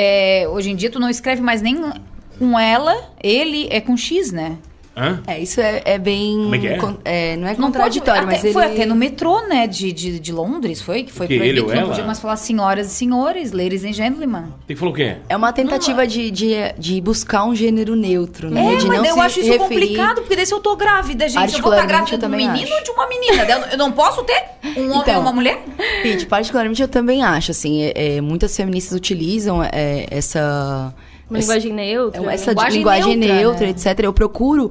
hoje em dia, tu não escreve mais nem com ela, ele é com X, né? Hã? Isso é bem... Como é que é? Não é contraditório, mas ele... Foi até no metrô, né, de Londres, foi? Que foi proibido, ele não podia mais falar senhoras e senhores, ladies and gentlemen. Tem que falar o quê? É uma tentativa de buscar um gênero neutro, né? De mas não eu acho isso complicado, porque daí se eu tô grávida, gente, eu vou estar grávida de um menino ou de uma menina? Eu não posso ter um homem ou uma mulher? Pete, particularmente eu também acho, assim, muitas feministas utilizam Uma linguagem neutra. Essa linguagem neutra, né? Etc. Eu procuro,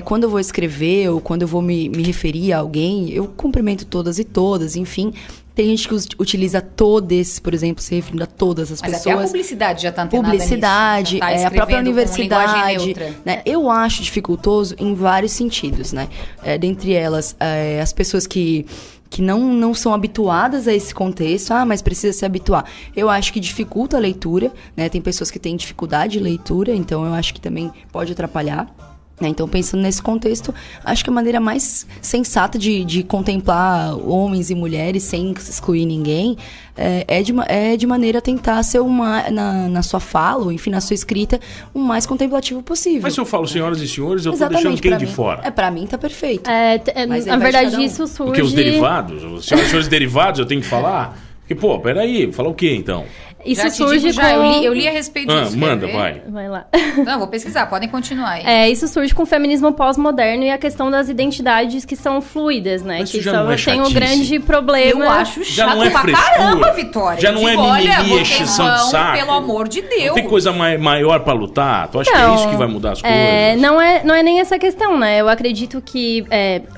quando eu vou escrever ou quando eu vou me referir a alguém, eu cumprimento todas e todas, enfim. Tem gente que utiliza todes, por exemplo, se referindo a todas as pessoas. Mas até a publicidade já está antenada Publicidade, nisso, a própria universidade. Né? Eu acho dificultoso em vários sentidos, né? Dentre elas, as pessoas que não são habituadas a esse contexto, mas precisa se habituar. Eu acho que dificulta a leitura, né? Tem pessoas que têm dificuldade de leitura, então eu acho que também pode atrapalhar. Então, pensando nesse contexto, acho que a maneira mais sensata de contemplar homens e mulheres sem excluir ninguém é de maneira a tentar ser na sua fala, ou enfim, na sua escrita, o mais contemplativo possível. Mas se eu falo senhoras e senhores, eu estou deixando quem de fora? Pra mim tá perfeito. Na verdade, isso surge... Porque os derivados, os senhoras e senhores derivados, eu tenho que falar? Porque, peraí, falar o quê, então? Isso surge eu li a respeito disso. Manda, vai lá. Não, vou pesquisar, podem continuar aí. Isso surge com o feminismo pós-moderno e a questão das identidades que são fluidas, né? Mas que já não é tem um grande problema. Eu acho chato já não é pra caramba, Vitória. Já não é mimimi, exceção de saco. Pelo amor de Deus. Não tem coisa maior pra lutar? Tu acha que é isso que vai mudar as coisas? Não é nem essa questão, né? Eu acredito que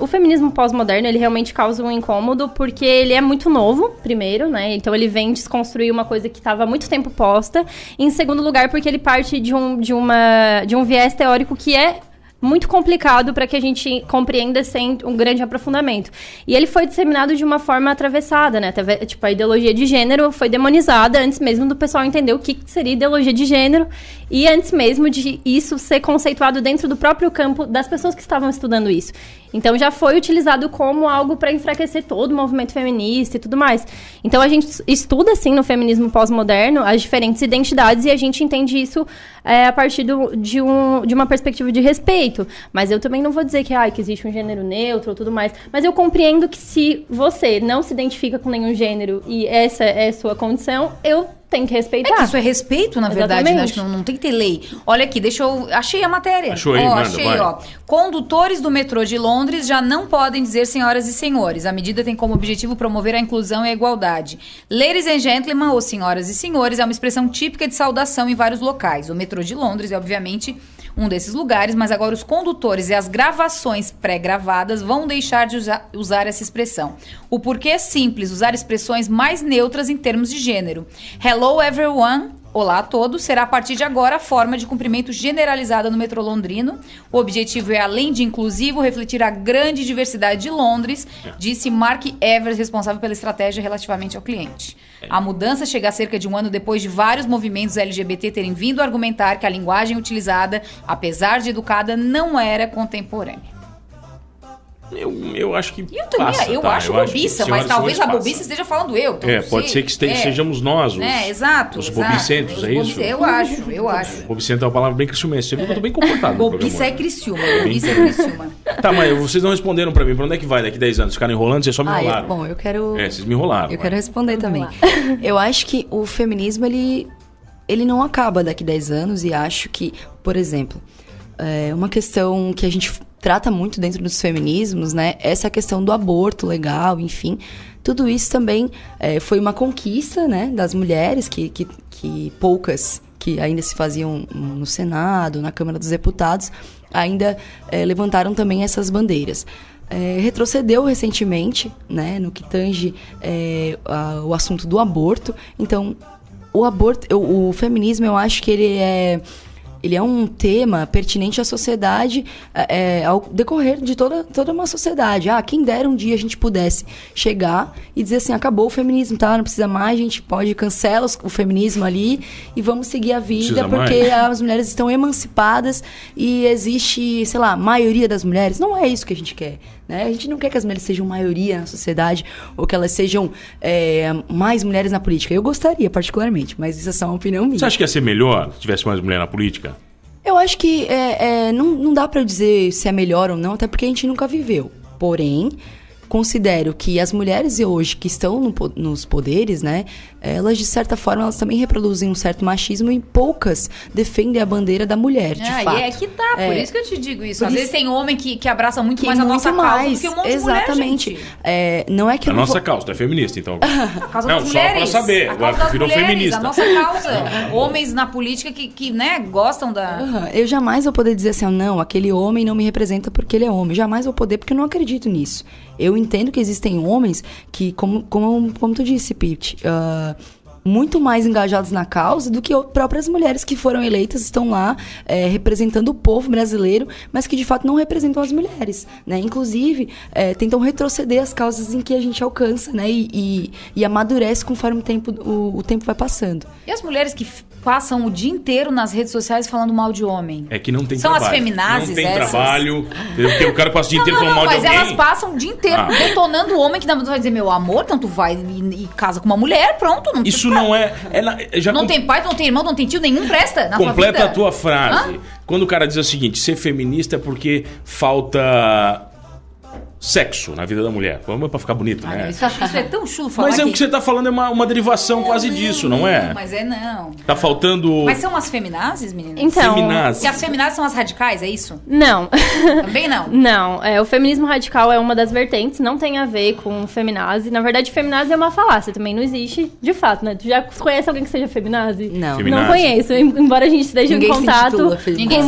o feminismo pós-moderno, ele realmente causa um incômodo porque ele é muito novo, primeiro, né? Então ele vem desconstruir uma coisa que estava há muito tempo posta. E, em segundo lugar, porque ele parte de um viés teórico que é muito complicado para que a gente compreenda sem um grande aprofundamento. E ele foi disseminado de uma forma atravessada, né? Tipo, a ideologia de gênero foi demonizada antes mesmo do pessoal entender o que seria ideologia de gênero e antes mesmo de isso ser conceituado dentro do próprio campo das pessoas que estavam estudando isso. Então, já foi utilizado como algo para enfraquecer todo o movimento feminista e tudo mais. Então, a gente estuda, assim, no feminismo pós-moderno, as diferentes identidades e a gente entende isso a partir de uma perspectiva de respeito. Mas eu também não vou dizer que existe um gênero neutro ou tudo mais. Mas eu compreendo que se você não se identifica com nenhum gênero e essa é a sua condição, eu tenho que respeitar. É que isso é respeito, na verdade, né? Acho que não tem que ter lei. Olha aqui, achei a matéria. Achou aí, manda. Condutores do metrô de Londres já não podem dizer senhoras e senhores. A medida tem como objetivo promover a inclusão e a igualdade. Ladies and gentlemen, ou senhoras e senhores, é uma expressão típica de saudação em vários locais. O metrô de Londres é, obviamente, um desses lugares, mas agora os condutores e as gravações pré-gravadas vão deixar de usar essa expressão. O porquê é simples, usar expressões mais neutras em termos de gênero. Hello everyone, olá a todos, será a partir de agora a forma de cumprimento generalizada no metrô londrino. O objetivo é, além de inclusivo, refletir a grande diversidade de Londres, disse Mark Evers, responsável pela estratégia relativamente ao cliente. A mudança chega cerca de um ano depois de vários movimentos LGBT terem vindo argumentar que a linguagem utilizada, apesar de educada, não era contemporânea. Eu acho que eu acho bobiça, mas talvez a bobiça esteja falando eu. Então pode ser que sejamos nós exato. Os bobicentros, é isso? Eu acho. Bobicento é uma palavra bem criciumense. Você viu que eu tô bem comportado. Bobiça é Criciúma. Tá, mas vocês não responderam pra mim. Pra onde é que vai daqui 10 anos? Ficaram enrolando, vocês só me enrolaram. Bom, eu quero... vocês me enrolaram. Eu quero responder também. Eu acho que o feminismo, ele não acaba daqui 10 anos e acho que, por exemplo, uma questão que a gente trata muito dentro dos feminismos, né? Essa questão do aborto legal, enfim. Tudo isso também foi uma conquista, né? Das mulheres, que poucas que ainda se faziam no Senado, na Câmara dos Deputados, ainda levantaram também essas bandeiras. Retrocedeu recentemente, né? No que tange o assunto do aborto. Então, o feminismo, eu acho que ele é um tema pertinente à sociedade, ao decorrer de toda uma sociedade. Quem dera um dia a gente pudesse chegar e dizer assim, acabou o feminismo, tá? Não precisa mais, a gente pode cancelar o feminismo ali e vamos seguir a vida, porque as mulheres estão emancipadas e existe, sei lá, maioria das mulheres. Não é isso que a gente quer, né? A gente não quer que as mulheres sejam maioria na sociedade ou que elas sejam mais mulheres na política. Eu gostaria, particularmente, mas isso é só uma opinião minha. Você acha que ia ser melhor se tivesse mais mulher na política? Eu acho que não dá pra eu dizer se é melhor ou não, até porque a gente nunca viveu. Porém, considero que as mulheres hoje que estão nos poderes, né, elas de certa forma elas também reproduzem um certo machismo e poucas defendem a bandeira da mulher, de fato. E é que tá, por isso que eu te digo isso. Às vezes tem homem que abraça muito mais a nossa causa do que um monte de mulher, gente. Não é que a nossa causa, tu é feminista, então. A causa das mulheres. Só pra saber, agora tu virou feminista. A nossa causa. Homens na política que né, gostam da... Eu jamais vou poder dizer assim, não, aquele homem não me representa porque ele é homem. Jamais vou poder, porque eu não acredito nisso. Eu entendo que existem homens que, como tu disse, Pete, muito mais engajados na causa do que próprias mulheres que foram eleitas, estão lá representando o povo brasileiro, mas que de fato não representam as mulheres, né? Inclusive, tentam retroceder as causas em que a gente alcança, né? E amadurece conforme o tempo vai passando. E as mulheres que passam o dia inteiro nas redes sociais falando mal de homem? É que não tem São trabalho. São as feminazes, não tem trabalho, porque o cara passa o dia inteiro falando mal de alguém. Mas elas passam o dia inteiro detonando o homem que vai dizer, meu amor, então tu vai e casa com uma mulher, pronto. Não isso não é... não tem pai, não tem irmão, não tem tio, nenhum presta na tua vida. Completa a tua frase. Quando o cara diz o seguinte, ser feminista é porque falta... sexo na vida da mulher. Vamos pra ficar bonito, né? Isso é tão chulo falar. Mas o que você tá falando é uma derivação quase disso, não é? Mas não. Tá faltando... Mas são as feminazes, meninas? Então... Feminazes. Se as feminazes são as radicais, é isso? Não. Também não? Não. O feminismo radical é uma das vertentes, não tem a ver com feminazi. Na verdade, feminazi é uma falácia, também não existe de fato, né? Tu já conhece alguém que seja feminazi? Não. Feminazi. Não conheço, embora a gente esteja em contato com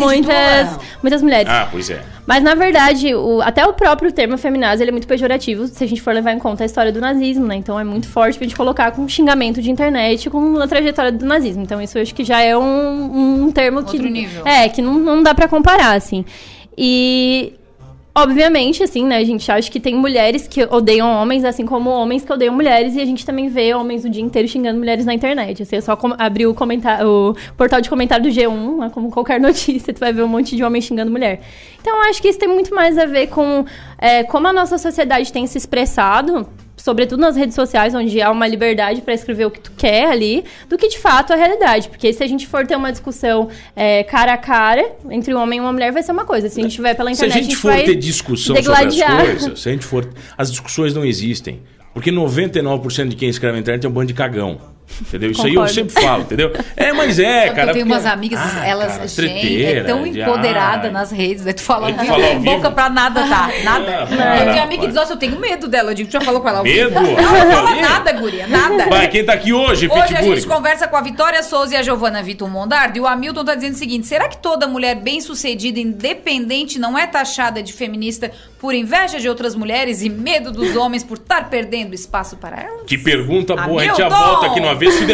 muitas mulheres. Ah, pois é. Mas, na verdade, até o próprio termo feminazi, ele é muito pejorativo, se a gente for levar em conta a história do nazismo, né? Então, é muito forte pra gente colocar com xingamento de internet, com a trajetória do nazismo. Então, isso eu acho que já é um termo outro nível. Que não dá pra comparar, assim. E... obviamente, assim, né, a gente acha que tem mulheres que odeiam homens, assim como homens que odeiam mulheres, e a gente também vê homens o dia inteiro xingando mulheres na internet. Assim, é só abrir o portal de comentário do G1, né, como qualquer notícia, tu vai ver um monte de homem xingando mulher. Então, eu acho que isso tem muito mais a ver com como a nossa sociedade tem se expressado, sobretudo nas redes sociais, onde há uma liberdade para escrever o que tu quer ali, do que de fato a realidade. Porque se a gente for ter uma discussão cara a cara entre um homem e uma mulher, vai ser uma coisa. Se a gente tiver pela internet, se a gente for ter discussão degladiar. sobre as coisas, se a gente for... As discussões não existem. Porque 99% de quem escreve na internet é um bando de cagão. Entendeu? Isso Concordo. aí eu sempre falo, entendeu? Mas cara... Eu tenho umas amigas, elas, gente, tão empoderada nas redes, né? Tu fala boca pra nada, tá? Nada. Eu tenho amiga que diz, nossa, eu tenho medo dela. Eu digo, tu já falou com ela? Medo? Ela não fala nada, guria, nada. Vai, quem tá aqui hoje, Hoje a gente conversa com a Vitória Souza e a Giovana Vitor Mondardo, e o Hamilton tá dizendo o seguinte, será que toda mulher bem-sucedida, independente, não é taxada de feminista por inveja de outras mulheres e medo dos homens por estar perdendo espaço para elas? Que pergunta boa, Hamilton! A gente já volta aqui no Avesso e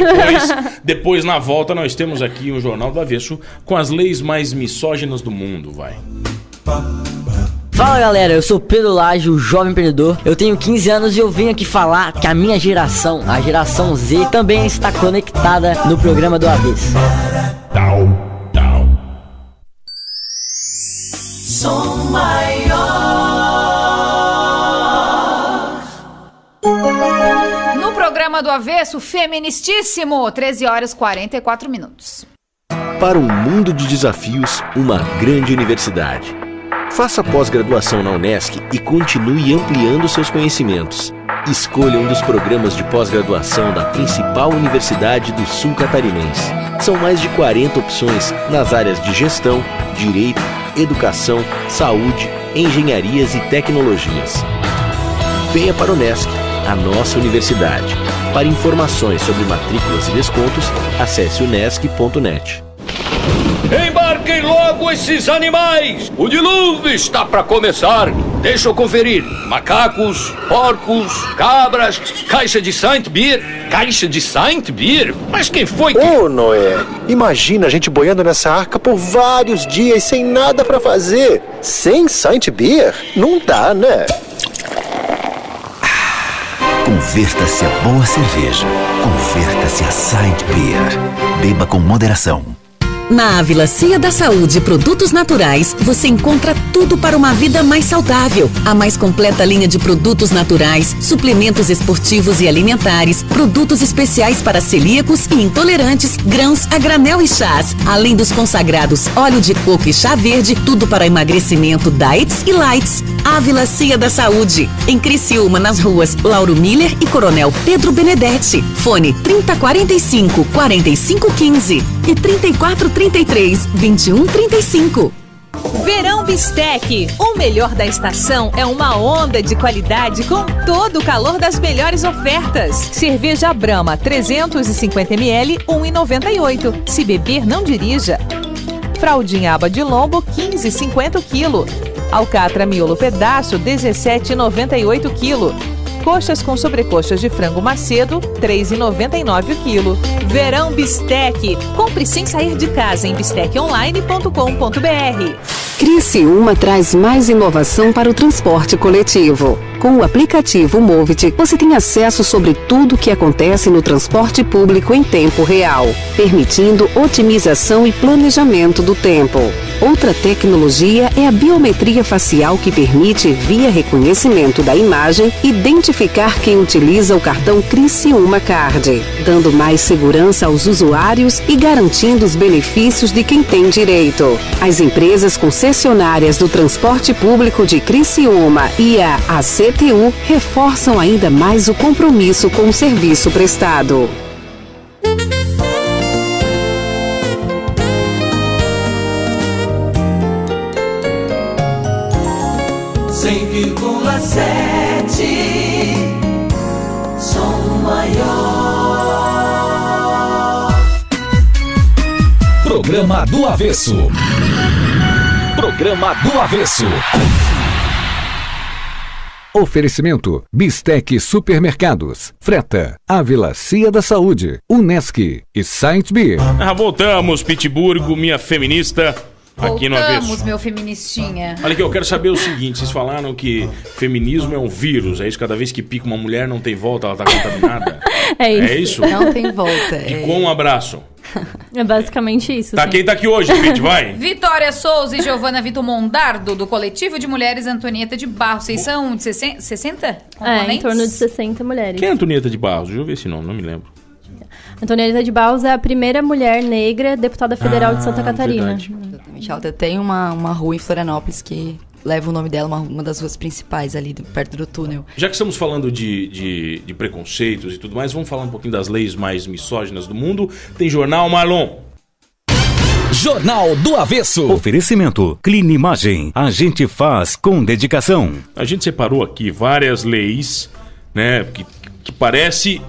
depois na volta nós temos aqui o Jornal do Avesso com as leis mais misóginas do mundo, vai. Fala galera, eu sou Pedro Lage, o jovem empreendedor. Eu tenho 15 anos e eu venho aqui falar que a minha geração, a geração Z, também está conectada no programa do Avesso. Som maior. No programa do Avesso, feministíssimo, 13 horas e 44 minutos. Para um mundo de desafios, uma grande universidade. Faça pós-graduação na Unesc e continue ampliando seus conhecimentos. Escolha um dos programas de pós-graduação da principal universidade do sul catarinense. São mais de 40 opções nas áreas de gestão, direito, educação, saúde, engenharias e tecnologias. Venha para a Unesc, a nossa universidade. Para informações sobre matrículas e descontos, acesse unesc.net. Embarquem logo esses animais! O dilúvio está para começar! Deixa eu conferir. Macacos, porcos, cabras, caixa de Saint Beer. Caixa de Saint Beer? Mas quem foi que... Ô, Noé, imagina a gente boiando nessa arca por vários dias sem nada pra fazer. Sem Saint Beer? Não dá, né? Converta-se a boa cerveja. Converta-se a Saint Beer. Beba com moderação. Na Ávila Cia da Saúde Produtos Naturais, você encontra tudo para uma vida mais saudável. A mais completa linha de produtos naturais, suplementos esportivos e alimentares, produtos especiais para celíacos e intolerantes, grãos a granel e chás. Além dos consagrados óleo de coco e chá verde, tudo para emagrecimento, diets e lights. Ávila Cia da Saúde, em Criciúma, nas ruas Lauro Miller e Coronel Pedro Benedetti. Fone 3045-4515 e 3433-2135. Verão Bistec. O melhor da estação é uma onda de qualidade com todo o calor das melhores ofertas. Cerveja Brahma 350ml, 1,98. Se beber, não dirija. Fraldinha aba de lombo, 15,50 kg. Alcatra miolo pedaço, 17,98 kg. Coxas com sobrecoxas de frango macedo, 3,99 o quilo. Verão Bistec. Compre sem sair de casa em bisteconline.com.br. Criciúma traz mais inovação para o transporte coletivo. Com o aplicativo Movit, você tem acesso sobre tudo o que acontece no transporte público em tempo real, permitindo otimização e planejamento do tempo. Outra tecnologia é a biometria facial, que permite, via reconhecimento da imagem, identificar quem utiliza o cartão Criciúma Card, dando mais segurança aos usuários e garantindo os benefícios de quem tem direito. As empresas concessionárias do transporte público de Criciúma e a ACTU reforçam ainda mais o compromisso com o serviço prestado. 100,7 Som Maior. Programa do Avesso. Programa do Avesso. Oferecimento Bistec Supermercados, Freta, Ávila Cia da Saúde, Unesc e Saint Beer. Voltamos, Pittsburgh, minha feminista. Aqui no Avesso. Voltamos, meu feministinha. Olha aqui, eu quero saber o seguinte: vocês falaram que feminismo é um vírus. É isso? Cada vez que pica uma mulher não tem volta, ela tá contaminada? É isso. É isso? Não tem volta. E com um abraço. É basicamente isso. Tá, sim. Quem tá aqui hoje, Pete? Vai. Vitória Souza e Giovana Vitor Mondardo, do Coletivo de Mulheres Antonieta de Barros. Vocês são de 60 componentes? Em torno de 60 mulheres. Quem é Antonieta de Barros? Deixa eu ver esse nome, não me lembro. Antonieta de Barros é a primeira mulher negra deputada federal de Santa Catarina. Exatamente. Ela tem uma rua em Florianópolis que leva o nome dela, uma das ruas principais ali, perto do túnel. Já que estamos falando de preconceitos e tudo mais, vamos falar um pouquinho das leis mais misóginas do mundo. Tem jornal, Marlon. Jornal do Avesso. Oferecimento Clinimagem. A gente faz com dedicação. A gente separou aqui várias leis, né, que parecem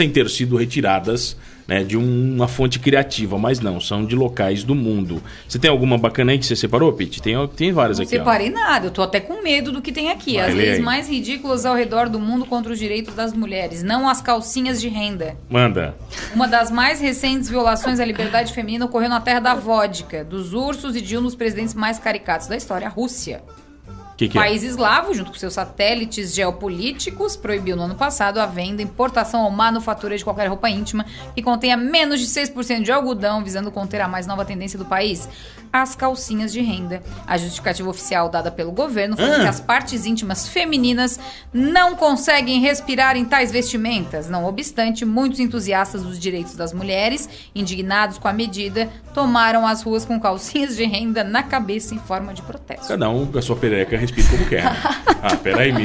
ter sido retiradas, né, de uma fonte criativa, mas não, são de locais do mundo. Você tem alguma bacana aí que você separou, Pete? Tem várias aqui. Não separei nada, eu tô até com medo do que tem aqui. As leis mais ridículas ao redor do mundo contra os direitos das mulheres, não as calcinhas de renda. Manda. Uma das mais recentes violações à liberdade feminina ocorreu na terra da vodka, dos ursos e de um dos presidentes mais caricatos da história, a Rússia. O país eslavo, junto com seus satélites geopolíticos, proibiu no ano passado a venda, importação ou manufatura de qualquer roupa íntima que contenha menos de 6% de algodão, visando conter a mais nova tendência do país, as calcinhas de renda. A justificativa oficial dada pelo governo foi que as partes íntimas femininas não conseguem respirar em tais vestimentas. Não obstante, muitos entusiastas dos direitos das mulheres, indignados com a medida, tomaram as ruas com calcinhas de renda na cabeça em forma de protesto. Cada um com a sua perereca respira como quer. Peraí, o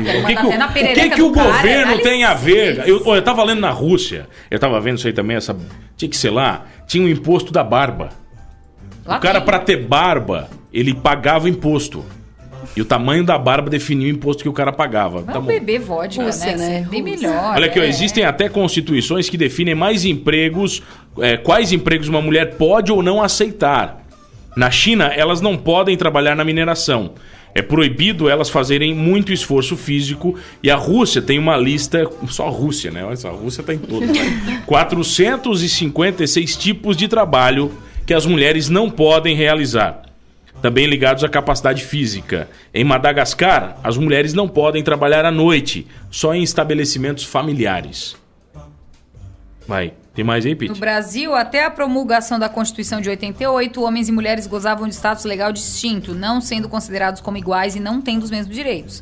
que o cara, governo tem a ver? Eu tava lendo na Rússia, eu tava vendo isso aí também, tinha que ser lá, tinha um imposto da barba. O cara, pra ter barba, ele pagava imposto. E o tamanho da barba definia o imposto que o cara pagava. Vamos beber vodka, né? Bem melhor. Olha aqui, existem até constituições que definem mais empregos, quais empregos uma mulher pode ou não aceitar. Na China, elas não podem trabalhar na mineração. É proibido elas fazerem muito esforço físico. E a Rússia tem uma lista... Só a Rússia, né? Olha só, a Rússia tá em tudo. 456 tipos de trabalho que as mulheres não podem realizar. Também ligados à capacidade física. Em Madagascar, as mulheres não podem trabalhar à noite, só em estabelecimentos familiares. Tem mais aí, Pete? No Brasil, até a promulgação da Constituição de 88, homens e mulheres gozavam de status legal distinto, não sendo considerados como iguais e não tendo os mesmos direitos.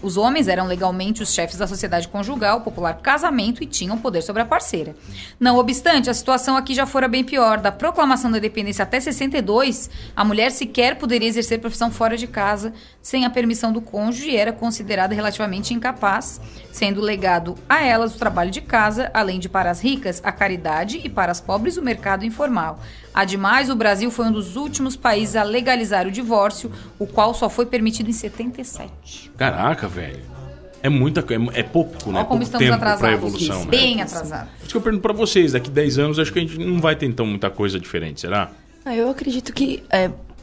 Os homens eram legalmente os chefes da sociedade conjugal, popular casamento, e tinham poder sobre a parceira. Não obstante, a situação aqui já fora bem pior. Da proclamação da independência até 62, a mulher sequer poderia exercer profissão fora de casa sem a permissão do cônjuge e era considerada relativamente incapaz, sendo legado a elas o trabalho de casa, além de para as ricas, a caridade e para as pobres, o mercado informal. Ademais, o Brasil foi um dos últimos países a legalizar o divórcio, o qual só foi permitido em 77. Caraca, velho. É muita coisa, é pouco, né? Olha como pouco estamos tempo atrasados, pra evolução, né? Bem atrasados. Por isso que eu pergunto pra vocês, daqui 10 anos acho que a gente não vai ter então muita coisa diferente, será? Eu acredito que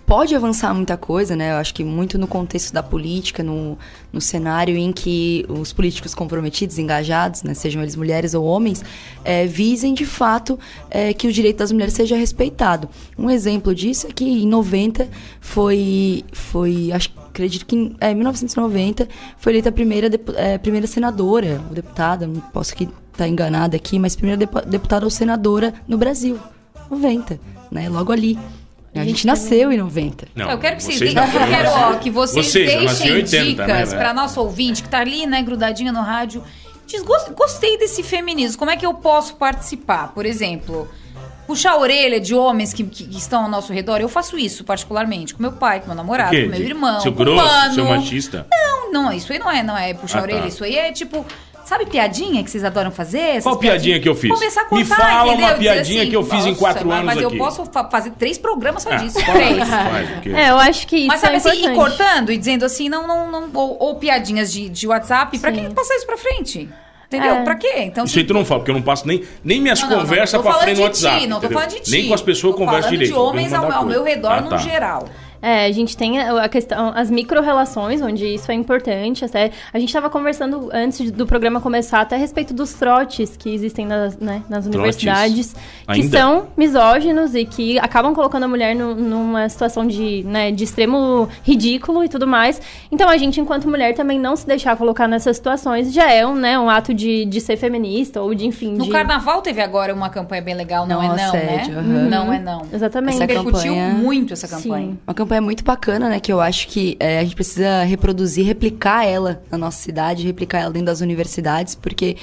pode avançar muita coisa, né? Eu acho que muito no contexto da política, no cenário em que os políticos comprometidos, engajados, né, sejam eles mulheres ou homens, visem de fato que o direito das mulheres seja respeitado. Um exemplo disso é que em 90 acredito que em 1990 foi eleita a primeira senadora, ou deputada, não posso estar enganada aqui, mas primeira deputada ou senadora no Brasil. 90, né? Logo ali. A gente nasceu em 90. Não, eu quero que vocês deixem dicas para nosso ouvinte que tá ali, né, grudadinha no rádio. Gostei desse feminismo. Como é que eu posso participar? Por exemplo, puxar a orelha de homens que estão ao nosso redor. Eu faço isso particularmente com meu pai, com meu namorado, com meu irmão. Seu grosso, seu machista? Não, isso aí não é puxar a orelha. Isso aí é tipo... Sabe piadinha que vocês adoram fazer? Qual piadinha que eu fiz? Começar a contar, me fala entendeu? uma piadinha assim, que eu fiz em 4 anos mas aqui. Mas eu posso fazer 3 programas só disso. 3. Eu acho que isso mas sabe assim, importante. ir cortando e dizendo assim, não ou piadinhas de WhatsApp, pra quem passar isso pra frente? Entendeu? Pra quê? Então, isso aí tu não fala, porque eu não passo nem minhas conversas pra frente no WhatsApp. Não tô falando de ti. Nem com as pessoas eu converso direito. Tô falando de homens ao meu redor, no geral. A gente tem a questão, as micro-relações, onde isso é importante. Até a gente estava conversando antes do programa começar até a respeito dos trotes que existem nas universidades, que são misóginos e que acabam colocando a mulher numa situação de extremo ridículo e tudo mais. Então, a gente, enquanto mulher, também não se deixar colocar nessas situações já é um ato de ser feminista ou de, enfim... No Carnaval teve agora uma campanha bem legal, Não é Não, assédio, né? Não é Não. Exatamente. Repercutiu muito essa campanha. Sim. Uma campanha muito bacana, né? Que eu acho que a gente precisa reproduzir, replicar ela na nossa cidade, replicar ela dentro das universidades, porque,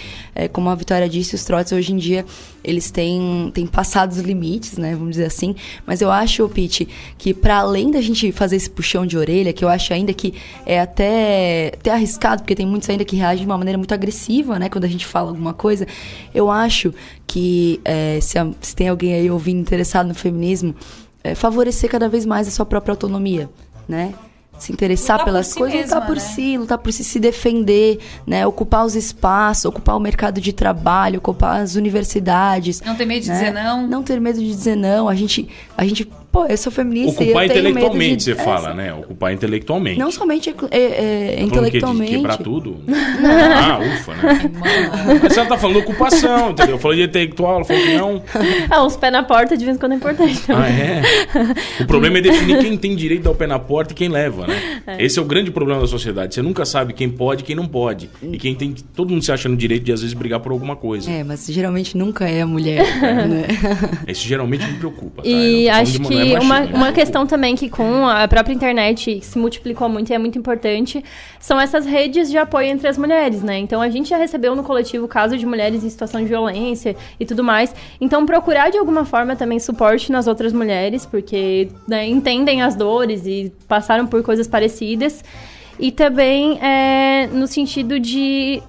como a Vitória disse, os trotes hoje em dia, eles têm passado os limites, né? Vamos dizer assim. Mas eu acho, Pete, que para além da gente fazer esse puxão de orelha, que eu acho ainda que é até arriscado, porque tem muitos ainda que reagem de uma maneira muito agressiva, né? Quando a gente fala alguma coisa, eu acho que se tem alguém aí ouvindo interessado no feminismo, favorecer cada vez mais a sua própria autonomia, né? Se interessar pelas coisas, lutar por si, se defender, né? Ocupar os espaços, ocupar o mercado de trabalho, ocupar as universidades. Não ter medo de dizer não. Não ter medo de dizer não. A gente eu sou feminista e eu ocupar tenho medo intelectualmente, você fala, né? Ocupar intelectualmente. Não somente intelectualmente. De quebrar tudo? Ufa, né? Mas você tá falando ocupação, entendeu? Eu falei de intelectual, ela falou que não. Os pés na porta de vez em quando é importante também. O problema é definir quem tem direito de dar o pé na porta e quem leva, né? Esse é o grande problema da sociedade. Você nunca sabe quem pode e quem não pode. E quem tem... Todo mundo se acha no direito de, às vezes, brigar por alguma coisa. Mas geralmente nunca é a mulher, né? Isso geralmente me preocupa, tá? E acho que uma questão também que com a própria internet se multiplicou muito e é muito importante, são essas redes de apoio entre as mulheres, né? Então, a gente já recebeu no coletivo casos de mulheres em situação de violência e tudo mais. Então, procurar de alguma forma também suporte nas outras mulheres, porque entendem as dores e passaram por coisas parecidas. E também no sentido de...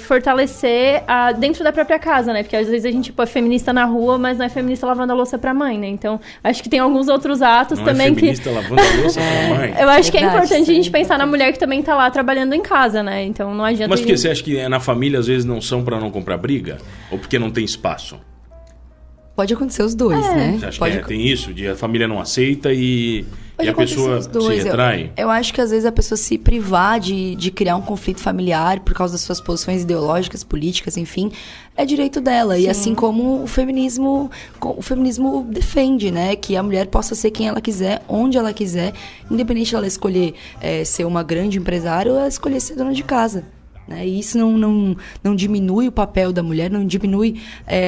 fortalecer dentro da própria casa, né? Porque às vezes a gente é feminista na rua, mas não é feminista lavando a louça pra mãe, né? Então, acho que tem alguns outros atos também que... feminista lavando a louça pra mãe. Eu acho que é importante a gente pensar na mulher que também tá lá trabalhando em casa, né? Então, não adianta... Mas por que você acha que na família às vezes não são pra não comprar briga? Ou porque não tem espaço? Pode acontecer os dois, né? Você acha que tem isso? De a família não aceita e a pessoa se retrai? Eu acho que às vezes a pessoa se privar de criar um conflito familiar por causa das suas posições ideológicas, políticas, enfim, é direito dela. Sim. E assim como o feminismo defende, né? Que a mulher possa ser quem ela quiser, onde ela quiser, independente dela escolher ser uma grande empresária ou ela escolher ser dona de casa. né? E isso não diminui o papel da mulher, não diminui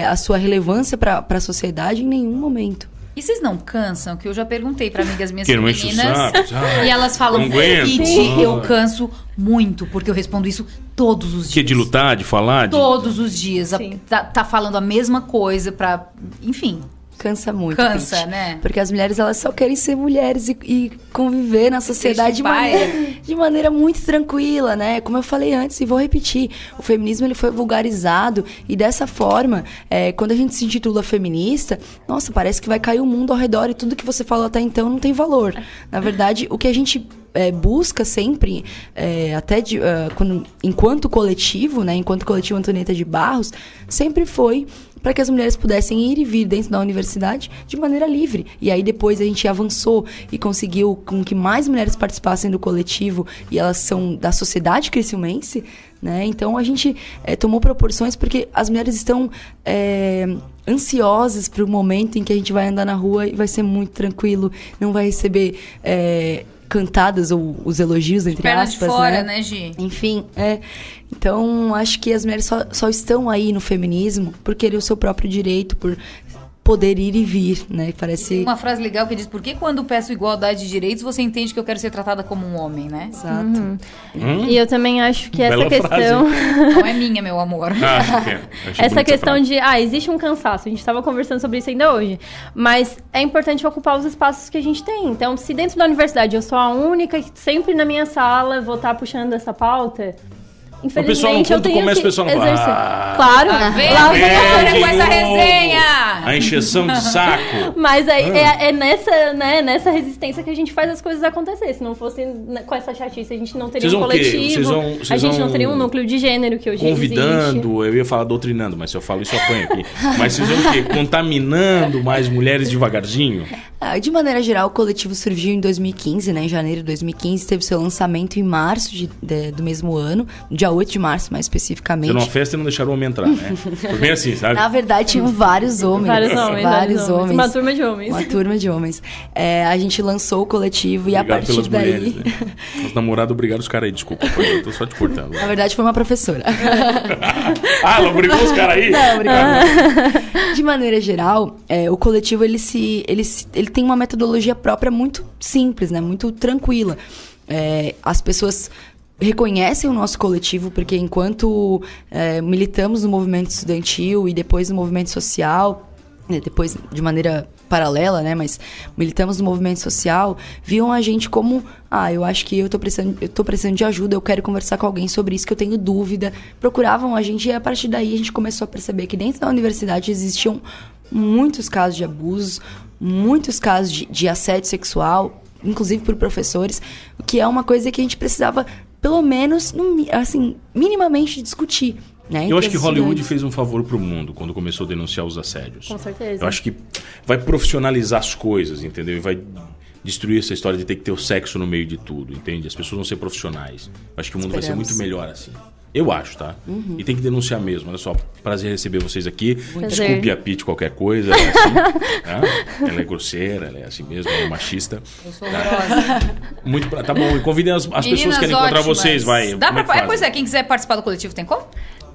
a sua relevância para a sociedade em nenhum momento. E vocês não cansam? Que eu já perguntei para amigas minhas que meninas e elas falam, Pete, eu canso muito, porque eu respondo isso todos os dias. Que de lutar, de falar? Todos os dias. Tá falando a mesma coisa enfim... Cansa muito. Cansa, né? Porque as mulheres, elas só querem ser mulheres e conviver na sociedade de maneira muito tranquila, né? Como eu falei antes, e vou repetir, o feminismo ele foi vulgarizado e dessa forma, quando a gente se intitula feminista, nossa, parece que vai cair o mundo ao redor e tudo que você falou até então não tem valor. Na verdade, o que a gente busca sempre, enquanto coletivo, né? Enquanto coletivo Antonieta de Barros, sempre foi para que as mulheres pudessem ir e vir dentro da universidade de maneira livre. E aí depois a gente avançou e conseguiu com que mais mulheres participassem do coletivo e elas são da sociedade criciumense, né? Então a gente tomou proporções porque as mulheres estão ansiosas para o momento em que a gente vai andar na rua e vai ser muito tranquilo, não vai receber... cantadas ou os elogios, entre pernas aspas, de fora, né, Gi? Enfim, então acho que as mulheres só estão aí no feminismo por querer o seu próprio direito, por poder ir e vir, né? Parece uma frase legal que diz: por que quando peço igualdade de direitos você entende que eu quero ser tratada como um homem, né? Exato. E eu também acho que essa questão não é minha, meu amor. Essa questão de existe um cansaço, a gente estava conversando sobre isso ainda hoje, mas é importante ocupar os espaços que a gente tem. Então, se dentro da universidade eu sou a única que sempre na minha sala vou estar puxando essa pauta, infelizmente eu tenho que exercer. Claro, lá vem com essa resenha. A encheção de saco. Mas aí é nessa resistência que a gente faz as coisas acontecer. Se não fosse com essa chatice, a gente não teria um coletivo, a gente não teria um núcleo de gênero que hoje convidando, eu ia falar doutrinando, mas se eu falo isso eu apanho aqui. Mas vocês vão o quê? Contaminando mais mulheres devagarzinho? De maneira geral, o coletivo surgiu em 2015, né? Em janeiro de 2015, teve seu lançamento em março do mesmo ano, dia 8 de março, mais especificamente. Numa festa e não deixaram o homem entrar, né? Foi bem assim, sabe? Na verdade, tinham vários homens. Vários homens. Uma turma de homens. Uma turma de homens. A gente lançou o coletivo e a partir daí... Mulheres, né? Os namorados obrigaram os caras aí, desculpa, eu tô só te cortando. Na verdade, foi uma professora. Ela obrigou os caras aí? Não, obrigada. De maneira geral, o coletivo, ele tem uma metodologia própria muito simples, né? Muito tranquila. As pessoas reconhecem o nosso coletivo, porque enquanto militamos no movimento estudantil e depois no movimento social, depois de maneira paralela, né, mas militamos no movimento social, viam a gente como, eu acho que eu tô precisando de ajuda, eu quero conversar com alguém sobre isso, que eu tenho dúvida, procuravam a gente e a partir daí a gente começou a perceber que dentro da universidade existiam muitos casos de abusos, muitos casos de assédio sexual, inclusive por professores, o que é uma coisa que a gente precisava pelo menos, assim, minimamente discutir, né? Eu acho que Hollywood fez um favor pro mundo quando começou a denunciar os assédios. Com certeza. Eu acho que vai profissionalizar as coisas, entendeu? E vai destruir essa história de ter que ter o sexo no meio de tudo, entende? As pessoas vão ser profissionais. Eu acho que o mundo vai ser muito melhor assim. Eu acho, tá? E tem que denunciar mesmo. Olha só, prazer receber vocês aqui. Desculpe a Pete qualquer coisa. Ela é assim, tá? Ela é grosseira, ela é assim mesmo, ela é machista. Eu sou horrorosa. Tá bom, e convidem as pessoas que querem encontrar vocês, vai. Pois é, quem quiser participar do coletivo tem como?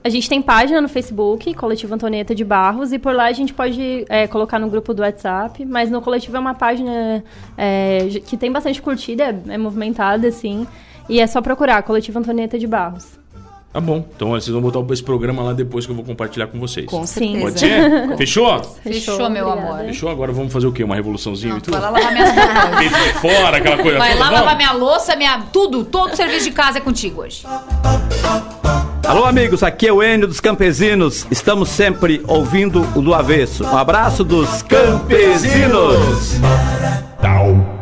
A gente tem página no Facebook, Coletivo Antonieta de Barros, e por lá a gente pode colocar no grupo do WhatsApp, mas no coletivo é uma página que tem bastante curtida, é movimentada, assim, e é só procurar, Coletivo Antonieta de Barros. Tá bom, então vocês vão botar esse programa lá depois que eu vou compartilhar com vocês. Com certeza. Pode ser? Fechou? Fechou, meu amor. Fechou? Agora vamos fazer o quê? Uma revoluçãozinha e tudo? Vai lá lavar minhas roupas. Peito de fora, aquela coisa. Vai lá lavar minha louça, tudo, todo o serviço de casa é contigo hoje. Alô, amigos, aqui é o Enio dos Campesinos. Estamos sempre ouvindo o Do Avesso. Um abraço dos campesinos. Tchau.